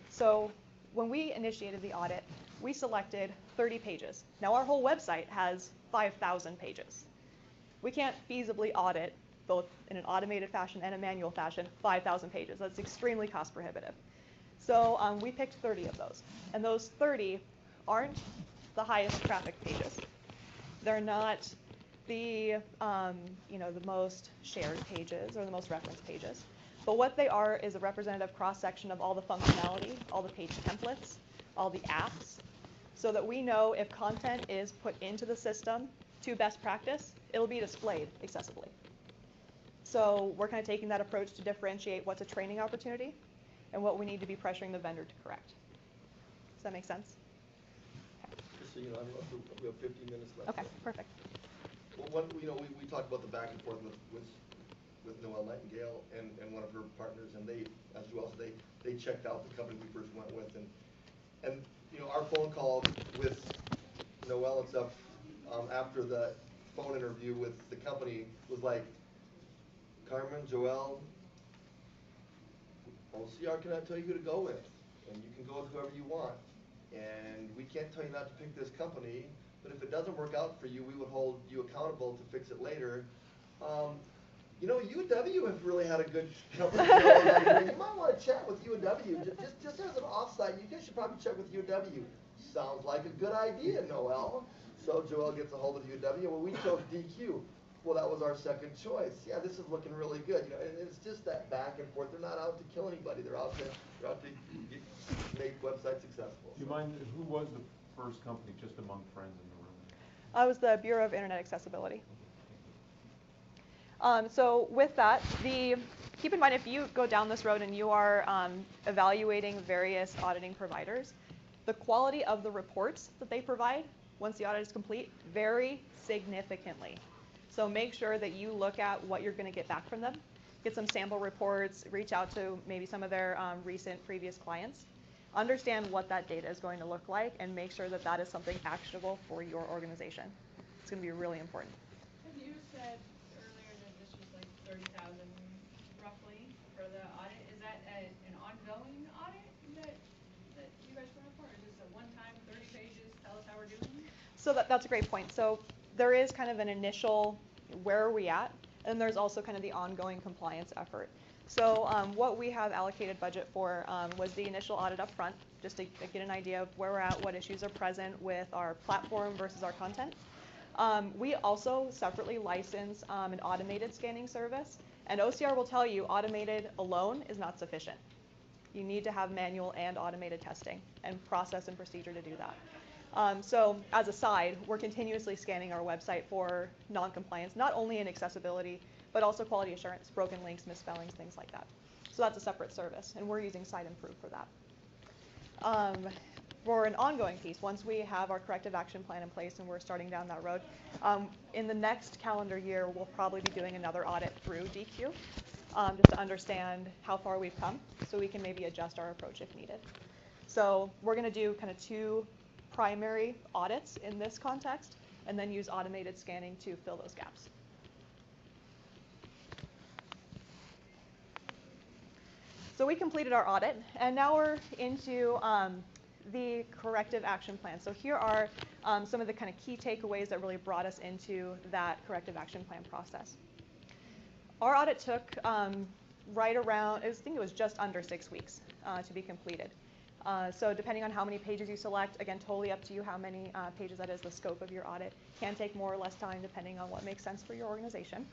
So when we initiated the audit, we selected 30 pages. Now our whole website has 5,000 pages. We can't feasibly audit, both in an automated fashion and a manual fashion, 5,000 pages. That's extremely cost prohibitive. So we picked 30 of those. And those 30 aren't the highest traffic pages. They're not the the most shared pages or the most referenced pages. But what they are is a representative cross-section of all the functionality, all the page templates, all the apps, so that we know if content is put into the system to best practice, it'll be displayed accessibly. So we're kind of taking that approach to differentiate what's a training opportunity and what we need to be pressuring the vendor to correct. Does that make sense? Just so you know, we have 15 minutes left. Okay, perfect. Well, we talked about the back and forth with Noelle Nightingale and one of her partners, and they, as well as they checked out the company we first went with, and our phone call with Noelle and stuff after the phone interview with the company was like, Carmen, Joelle, OCR cannot tell you who to go with, and you can go with whoever you want, and we can't tell you not to pick this company, but if it doesn't work out for you, we would hold you accountable to fix it later. UW have really had a good company. You might want to chat with UW. Just as an offsite, you guys should probably check with UW. Sounds like a good idea, Noelle. So Joelle gets a hold of UW, and we chose DQ. well, that was our second choice. Yeah, this is looking really good. You know, and it's just that back and forth. They're not out to kill anybody. They're out to make websites successful. Do you mind, who was the first company, just among friends in the room? I was the Bureau of Internet Accessibility. So with that, keep in mind if you go down this road and you are evaluating various auditing providers, the quality of the reports that they provide once the audit is complete vary significantly. So make sure that you look at what you're going to get back from them. Get some sample reports, reach out to maybe some of their recent previous clients. Understand what that data is going to look like and make sure that that is something actionable for your organization. It's going to be really important. And you said earlier that this was like 30,000 roughly for the audit. Is that an ongoing audit that you guys put up for? Or is this a one-time 30 pages, tell us how we're doing? So that's a great point. So there is kind of an initial where are we at, and there's also kind of the ongoing compliance effort. So what we have allocated budget for was the initial audit up front, just to get an idea of where we're at, what issues are present with our platform versus our content. We also separately license an automated scanning service, and OCR will tell you automated alone is not sufficient. You need to have manual and automated testing and process and procedure to do that. So as a side, we're continuously scanning our website for non-compliance, not only in accessibility, but also quality assurance, broken links, misspellings, things like that. So that's a separate service, and we're using SiteImprove for that. For an ongoing piece, once we have our corrective action plan in place and we're starting down that road, in the next calendar year, we'll probably be doing another audit through DQ, just to understand how far we've come, so we can maybe adjust our approach if needed. So we're going to do kind of 2 primary audits in this context, and then use automated scanning to fill those gaps. So we completed our audit, and now we're into the corrective action plan. So here are some of the kind of key takeaways that really brought us into that corrective action plan process. Our audit took right around, I think it was just under 6 weeks to be completed. So depending on how many pages you select, again, totally up to you how many pages that is the scope of your audit. Can take more or less time depending on what makes sense for your organization.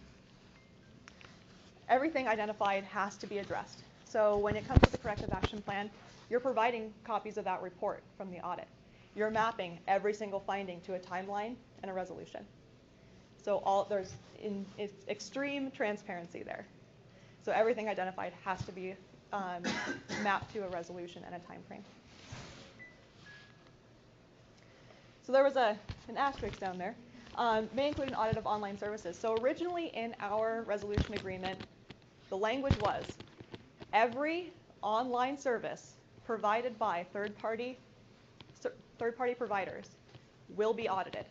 Everything identified has to be addressed. So when it comes to the corrective action plan, you're providing copies of that report from the audit. You're mapping every single finding to a timeline and a resolution. So there's extreme transparency there. So everything identified has to be mapped to a resolution and a time frame. So there was an asterisk down there. May include an audit of online services. So originally in our resolution agreement, the language was every online service provided by third-party providers will be audited.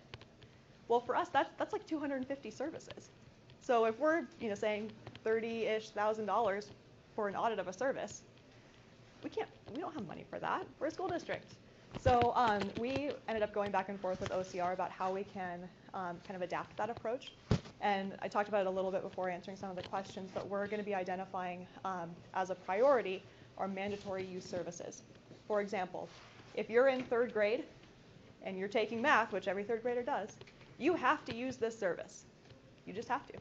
Well, for us, that's like 250 services. So if we're saying $30-ish thousand for an audit of a service, we don't have money for that. We're a school district. So we ended up going back and forth with OCR about how we can kind of adapt that approach. And I talked about it a little bit before answering some of the questions, but we're going to be identifying as a priority our mandatory use services. For example, if you're in 3rd grade and you're taking math, which every 3rd grader does, you have to use this service. You just have to.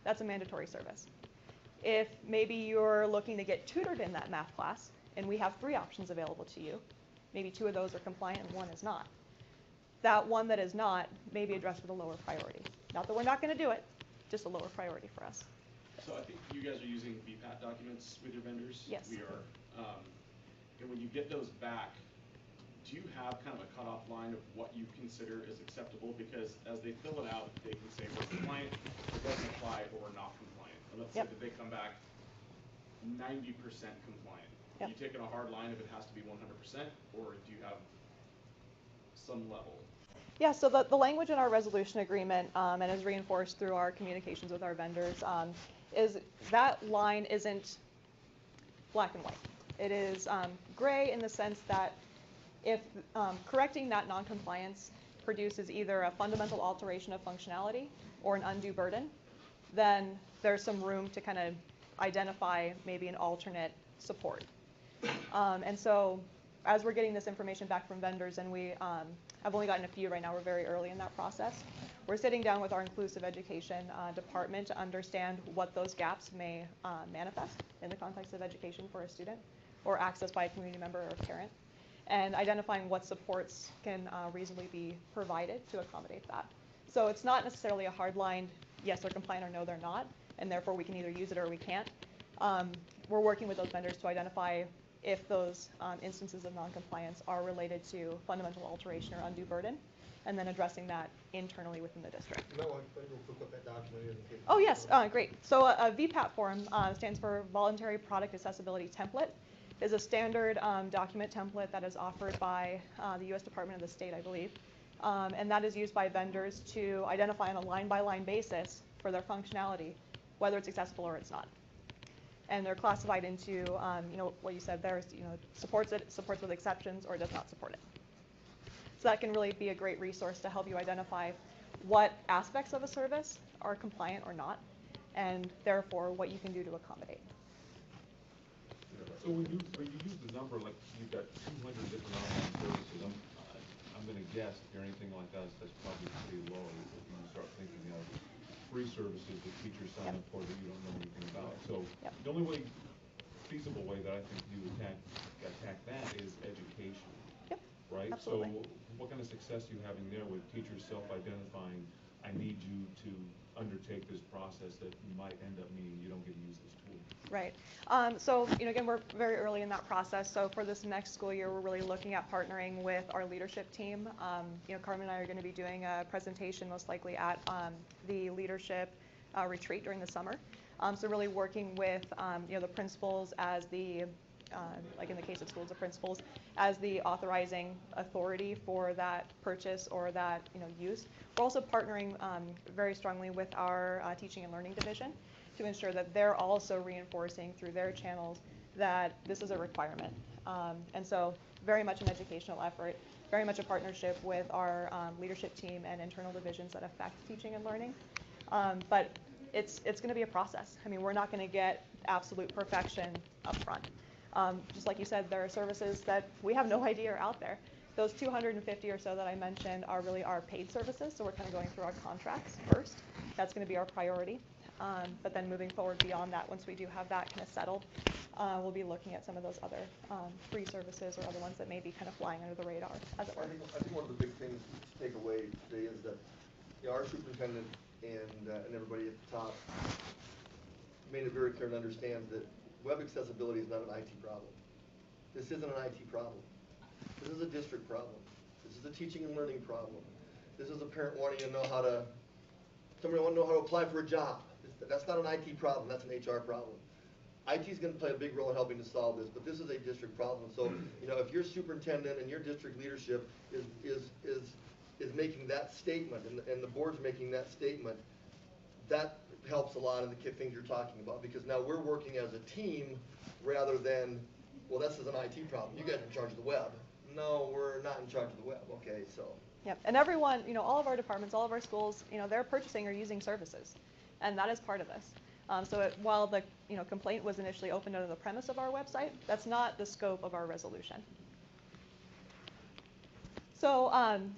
That's a mandatory service. If maybe you're looking to get tutored in that math class, and we have 3 options available to you, maybe 2 of those are compliant and 1 is not. That one that is not may be addressed with a lower priority. Not that we're not going to do it, just a lower priority for us. So I think you guys are using VPAT documents with your vendors. Yes. We are. And when you get those back, do you have kind of a cutoff line of what you consider is acceptable? Because as they fill it out, they can say we're compliant, it doesn't apply, or we're not compliant. And let's say that they come back 90% compliant. Are you taking a hard line if it has to be 100%, or do you have some level? Yeah, so the language in our resolution agreement, and is reinforced through our communications with our vendors, is that line isn't black and white. It is gray in the sense that if correcting that noncompliance produces either a fundamental alteration of functionality or an undue burden, then there's some room to kind of identify maybe an alternate support. And so as we're getting this information back from vendors, and we have only gotten a few right now, we're very early in that process. We're sitting down with our inclusive education department to understand what those gaps may manifest in the context of education for a student, or access by a community member or a parent, and identifying what supports can reasonably be provided to accommodate that. So it's not necessarily a hard line, yes, they're compliant, or no, they're not, and therefore we can either use it or we can't. We're working with those vendors to identify if those instances of noncompliance are related to fundamental alteration or undue burden, and then addressing that internally within the district. You might want to explain real quick what that document is in case. Oh yes, great. So a VPAT form stands for Voluntary Product Accessibility Template. Is a standard document template that is offered by the U.S. Department of the State, I believe, and that is used by vendors to identify on a line-by-line basis for their functionality whether it's accessible or it's not. And they're classified into, you know, what you said there is, you know, supports with exceptions, or does not support it. So that can really be a great resource to help you identify what aspects of a service are compliant or not, and therefore what you can do to accommodate. So when you use the number, like you've got 200 different online services, I'm going to guess if you're anything like us, that's probably pretty low if you start thinking of free services that teachers sign up for that you don't know anything about. So the only feasible way that I think you attack that is education. Right? Absolutely. So what kind of success are you having there with teachers self-identifying, I need you to undertake this process that might end up meaning you don't get to use this tool? Right. So, you know, again, we're very early in that process. So for this next school year, we're really looking at partnering with our leadership team. You know, Carmen and I are going to be doing a presentation most likely at the leadership retreat during the summer. So really working with, you know, the principals as the, like in the case of schools, the principals as the authorizing authority for that purchase or that, you know, use. We're also partnering very strongly with our teaching and learning division to ensure that they're also reinforcing through their channels that this is a requirement. And so very much an educational effort, very much a partnership with our leadership team and internal divisions that affect teaching and learning. But it's going to be a process. I mean, we're not going to get absolute perfection up front. Just like you said, there are services that we have no idea are out there. Those 250 or so that I mentioned are really our paid services, so we're kind of going through our contracts first. That's going to be our priority. But then moving forward beyond that, once we do have that kind of settled, we'll be looking at some of those other free services or other ones that may be kind of flying under the radar, as it were. I think one of the big things to take away today is that, you know, our superintendent and everybody at the top made it very clear and understands that web accessibility is not an IT problem. This isn't an IT problem. This is a district problem. This is a teaching and learning problem. This is a parent wanting to know how to, somebody wanting to know how to apply for a job. That's not an IT problem, that's an HR problem. IT is going to play a big role in helping to solve this, but this is a district problem. So, you know, if your superintendent and your district leadership is making that statement, and the board's making that statement, that helps a lot in the things you're talking about, because now we're working as a team rather than, well, this is an IT problem. You guys are in charge of the web. No, we're not in charge of the web. Okay, so. Yep, and everyone, you know, all of our departments, all of our schools, you know, they're purchasing or using services, and that is part of this. While the, you know, complaint was initially opened under the premise of our website, that's not the scope of our resolution. So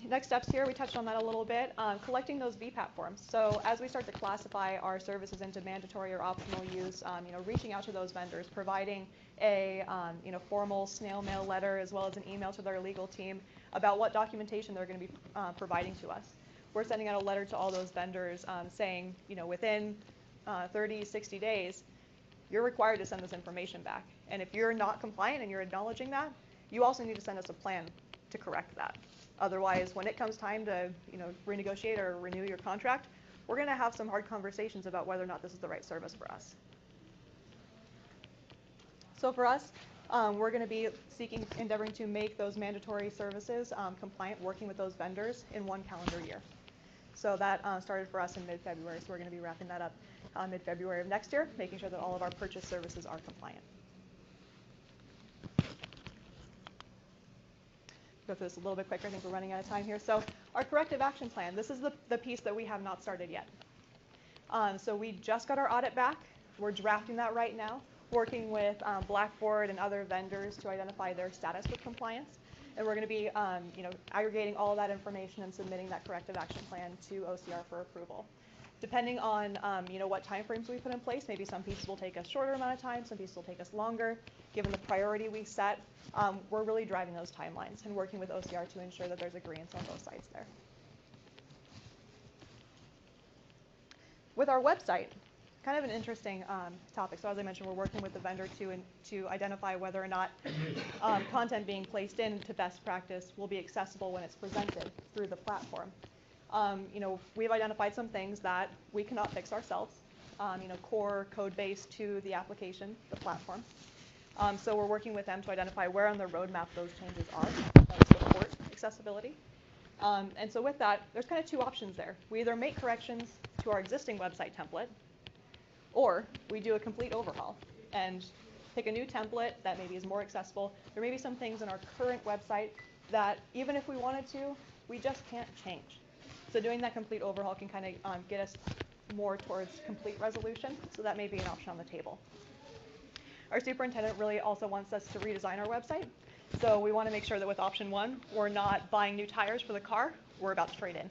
next steps here, we touched on that a little bit, collecting those VPAT forms. So as we start to classify our services into mandatory or optional use, you know, reaching out to those vendors, providing a you know, formal snail mail letter as well as an email to their legal team about what documentation they're going to be providing to us. We're sending out a letter to all those vendors saying, you know, within 30, 60 days, you're required to send this information back. And if you're not compliant and you're acknowledging that, you also need to send us a plan to correct that. Otherwise, when it comes time to, you know, renegotiate or renew your contract, we're going to have some hard conversations about whether or not this is the right service for us. So for us, we're going to be endeavoring to make those mandatory services compliant, working with those vendors in 1 calendar year. So that started for us in mid-February, so we're going to be wrapping that up mid-February of next year, making sure that all of our purchase services are compliant. Go through this a little bit quicker. I think we're running out of time here. So our corrective action plan, this is the piece that we have not started yet. So we just got our audit back. We're drafting that right now. working with Blackboard and other vendors to identify their status with compliance. And we're going to be aggregating all of that information and submitting that corrective action plan to OCR for approval. Depending on what timeframes we put in place, maybe some pieces will take us shorter amount of time, some pieces will take us longer. Given the priority we set, we're really driving those timelines and working with OCR to ensure that there's agreement on both sides there. With our website, kind of an interesting topic. So as I mentioned, we're working with the vendor to identify whether or not content being placed into best practice will be accessible when it's presented through the platform. We've identified some things that we cannot fix ourselves, core code base to the application, the platform. So we're working with them to identify where on the roadmap those changes are that support accessibility. And so with that, there's kind of two options there. We either make corrections to our existing website template, or we do a complete overhaul and pick a new template that maybe is more accessible. There may be some things in our current website that even if we wanted to, we just can't change. So doing that complete overhaul can kind of get us more towards complete resolution. So that may be an option on the table. Our superintendent really also wants us to redesign our website. So we want to make sure that with option 1, we're not buying new tires for the car, we're about to trade in.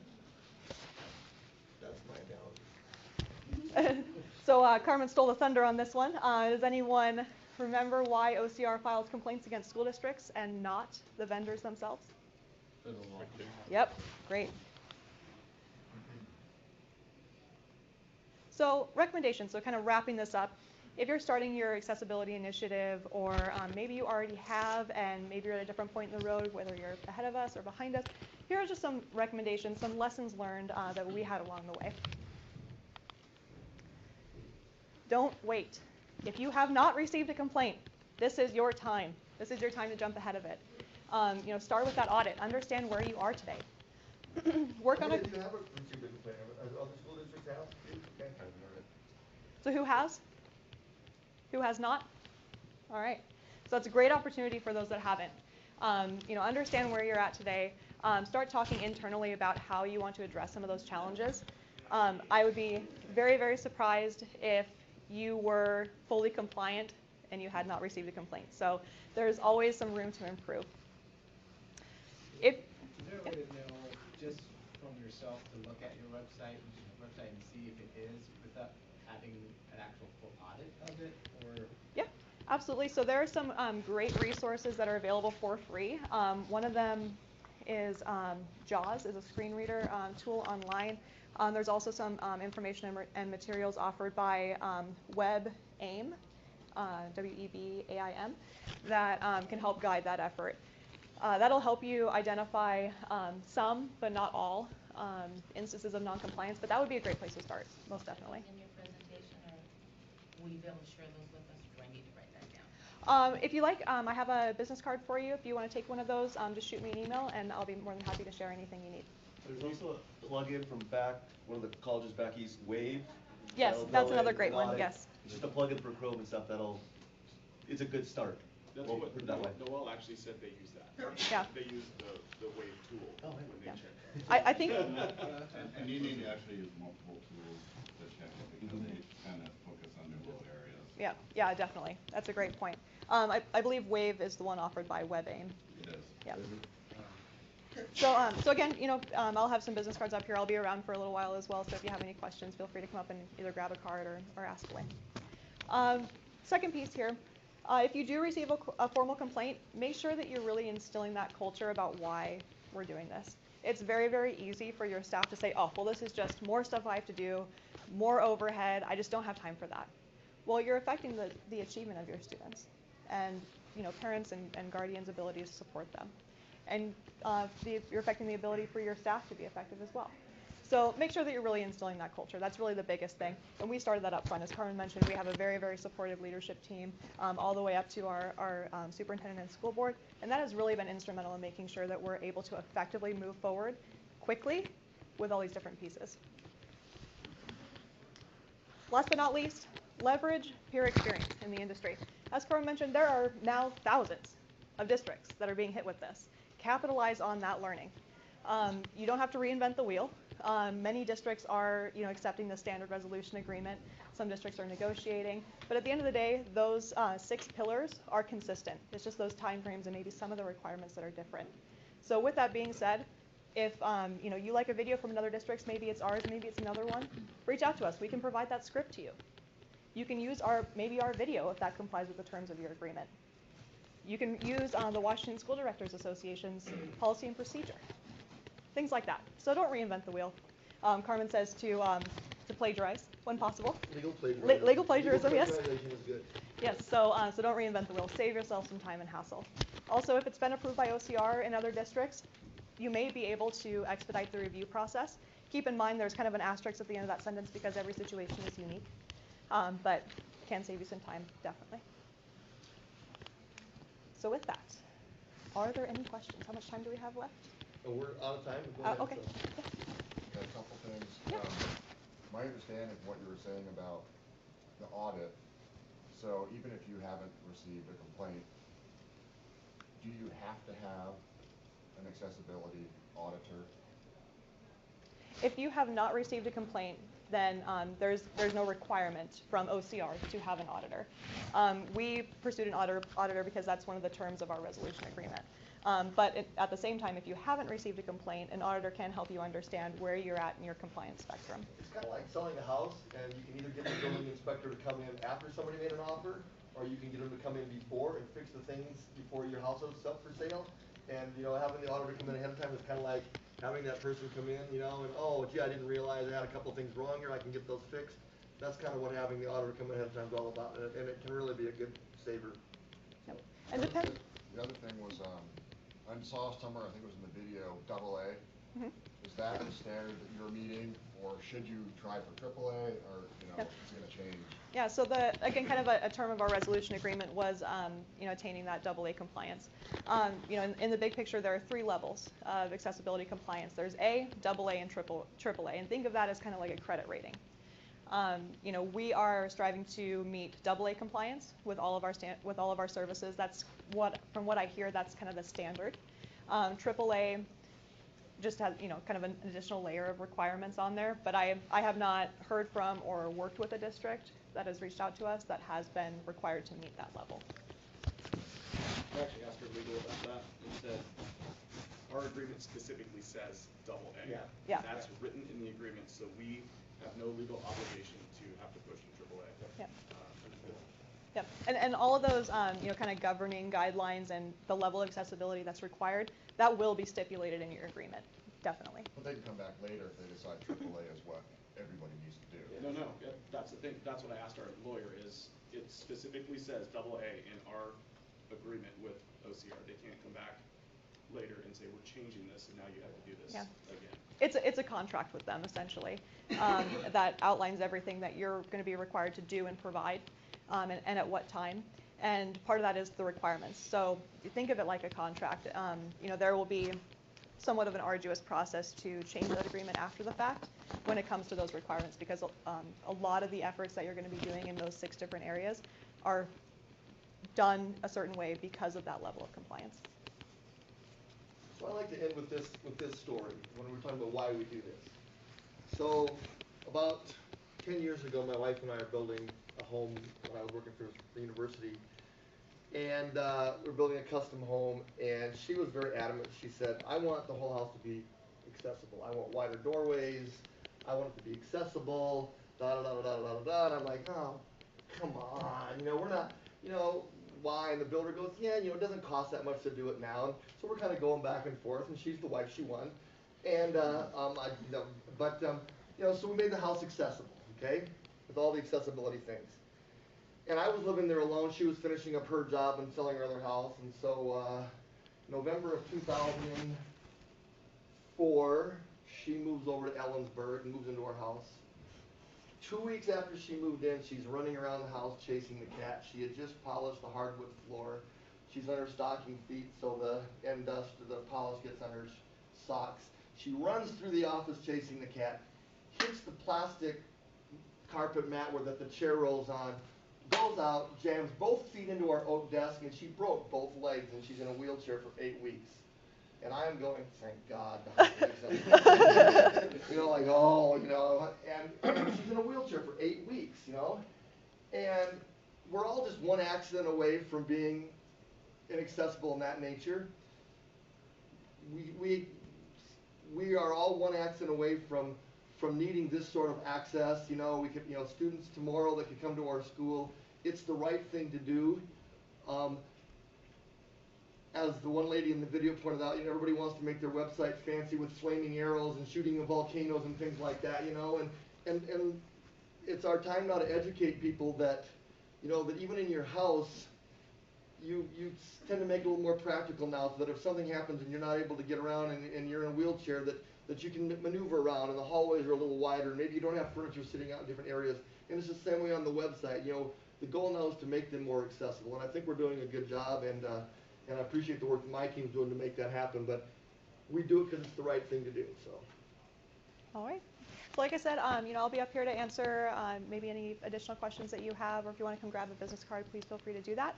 That's my analogy. So Carmen stole the thunder on this one. Does anyone remember why OCR files complaints against school districts and not the vendors themselves? Yep, great. So recommendations, so kind of wrapping this up. If you're starting your accessibility initiative, or maybe you already have, and maybe you're at a different point in the road, whether you're ahead of us or behind us, here are just some recommendations, some lessons learned that we had along the way. Don't wait. If you have not received a complaint, this is your time. This is your time to jump ahead of it. Start with that audit. Understand where you are today. Work on it. Do you have received a complaint? Other school districts have? Okay. So who has? Who has not? All right. So that's a great opportunity for those that haven't. Understand where you're at today. Start talking internally about how you want to address some of those challenges. I would be very, very surprised if you were fully compliant and you had not received a complaint. So there's always some room to improve. Is there a way to know just from yourself to look at your website and see if it is without having an actual full audit of it, or? Yeah, absolutely. So there are some great resources that are available for free. One of them is JAWS, is a screen reader tool online. There's also some information and materials offered by WebAIM, WEBAIM, that can help guide that effort. That'll help you identify some, but not all, instances of noncompliance, but that would be a great place to start, most definitely. In your presentation, or will you be able to share those with us? Do I need to write that down? If you like, I have a business card for you. If you want to take one of those, just shoot me an email, and I'll be more than happy to share anything you need. There's also a plugin from one of the colleges back east, Wave. Yes, that's another great one, yes. Just a plugin for Chrome and stuff it's a good start. That's We'll what put it that way. Noel actually said they use that. Yeah. They use the Wave tool when they check. I think. And you need to actually use multiple tools to check it because they kind of focus on new rural areas. Yeah, definitely. That's a great point. I believe Wave is the one offered by WebAIM. It is. Yeah. So again, I'll have some business cards up here. I'll be around for a little while as well. So if you have any questions, feel free to come up and either grab a card or ask away. Second piece here. If you do receive a formal complaint, make sure that you're really instilling that culture about why we're doing this. It's very, very easy for your staff to say, oh, well, this is just more stuff I have to do, more overhead, I just don't have time for that. Well, you're affecting the achievement of your students and parents and guardians' ability to support them. And you're affecting the ability for your staff to be effective as well. So make sure that you're really instilling that culture. That's really the biggest thing. And we started that up front. As Carmen mentioned, we have a very, very supportive leadership team all the way up to our superintendent and school board. And that has really been instrumental in making sure that we're able to effectively move forward quickly with all these different pieces. Last but not least, leverage peer experience in the industry. As Carmen mentioned, there are now thousands of districts that are being hit with this. Capitalize on that learning. You don't have to reinvent the wheel. Many districts are, accepting the standard resolution agreement. Some districts are negotiating. But at the end of the day, those 6 pillars are consistent. It's just those timeframes and maybe some of the requirements that are different. So with that being said, if you like a video from another district, maybe it's ours, maybe it's another one, reach out to us. We can provide that script to you. You can use maybe our video if that complies with the terms of your agreement. You can use the Washington School Directors Association's policy and procedure, things like that. So don't reinvent the wheel. Carmen says to plagiarize when possible. Legal plagiarism. Legal plagiarism, yes. Plagiarization is good. Yes, so don't reinvent the wheel. Save yourself some time and hassle. Also, if it's been approved by OCR in other districts, you may be able to expedite the review process. Keep in mind there's kind of an asterisk at the end of that sentence because every situation is unique, but can save you some time, definitely. So with that, are there any questions? How much time do we have left? We're out of time. Okay. Yeah, a couple things. Yeah. My understanding of what you were saying about the audit, so even if you haven't received a complaint, do you have to have an accessibility auditor? If you have not received a complaint, then there's no requirement from OCR to have an auditor. We pursued an auditor because that's one of the terms of our resolution agreement. But at the same time, if you haven't received a complaint, an auditor can help you understand where you're at in your compliance spectrum. It's kind of like selling a house, and you can either get the building inspector to come in after somebody made an offer, or you can get them to come in before and fix the things before your house is up for sale. And, having the auditor come in ahead of time is kind of like having that person come in, and, oh, gee, I didn't realize I had a couple things wrong here, I can get those fixed. That's kind of what having the auditor come in ahead of time is all about, and it can really be a good saver. Yep. And depends. The other thing was, I saw somewhere, I think it was in the video, AA. Mm-hmm. Is that the standard that you're meeting, or should you try for AAA, or, Yep. is it going to change? Yeah, so again, kind of a term of our resolution agreement was, attaining that AA compliance. In the big picture, there are 3 levels of accessibility compliance. There's A, AA, and AAA, and think of that as kind of like a credit rating. We are striving to meet AA compliance with all of our services. That's from what I hear, that's kind of the standard. AAA just has, kind of an additional layer of requirements on there, but I have not heard from or worked with a district that has reached out to us that has been required to meet that level. I actually asked our legal about that and said, our agreement specifically says AA. Yeah. That's written in the agreement, so we have no legal obligation to have to push to AAA. Yep. Yep. And all of those, kind of governing guidelines and the level of accessibility that's required, that will be stipulated in your agreement, definitely. But they can come back later if they decide AAA is what everybody needs to do. No, that's the thing. That's what I asked our lawyer is, it specifically says AA in our agreement with OCR. They can't come back later and say, we're changing this, and now you have to do this again. It's a contract with them, essentially, that outlines everything that you're going to be required to do and provide, and at what time. And part of that is the requirements. So you think of it like a contract. There will be somewhat of an arduous process to change that agreement after the fact when it comes to those requirements, because a lot of the efforts that you're going to be doing in those 6 different areas are done a certain way because of that level of compliance. So I like to end with this story when we're talking about why we do this. So about 10 years ago, my wife and I are building a home when I was working for the university, and we're building a custom home, and she was very adamant. She said, I want the whole house to be accessible. I want wider doorways. I want it to be accessible, da-da-da-da-da-da-da. And I'm like, oh, come on. We're not, why? And the builder goes, yeah, it doesn't cost that much to do it now. And so we're kind of going back and forth, and she's the wife, she won. And, so we made the house accessible, okay, with all the accessibility things. And I was living there alone. She was finishing up her job and selling her other house. And so November of 2004, she moves over to Ellensburg and moves into our house. 2 weeks after she moved in, she's running around the house chasing the cat. She had just polished the hardwood floor. She's on her stocking feet, so the polish gets on her socks. She runs through the office chasing the cat, hits the plastic carpet mat where the chair rolls on, goes out, jams both feet into our oak desk, and she broke both legs, and she's in a wheelchair for 8 weeks. And I am going, thank God. You know, like, oh, you know, and she's in a wheelchair for 8 weeks, you know? And we're all just one accident away from being inaccessible in that nature. We are all one accident away from needing this sort of access. You know, we could, you know, students tomorrow that could come to our school. It's the right thing to do. As the one lady in the video pointed out, you know, everybody wants to make their website fancy with flaming arrows and shooting of volcanoes and things like that, you know, and it's our time now to educate people that, you know, that even in your house, you tend to make it a little more practical now, so that if something happens and you're not able to get around and you're in a wheelchair, that you can maneuver around, and the hallways are a little wider, maybe you don't have furniture sitting out in different areas, and it's the same way on the website. You know, the goal now is to make them more accessible, and I think we're doing a good job, and I appreciate the work that my team's doing to make that happen, but we do it because it's the right thing to do, so. All right. So like I said, you know, I'll be up here to answer maybe any additional questions that you have, or if you want to come grab a business card, please feel free to do that.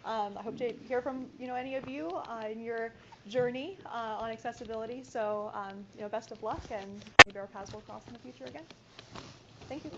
I hope to hear from, you know, any of you in your journey on accessibility. So, you know, best of luck, and maybe our paths will cross in the future again. Thank you.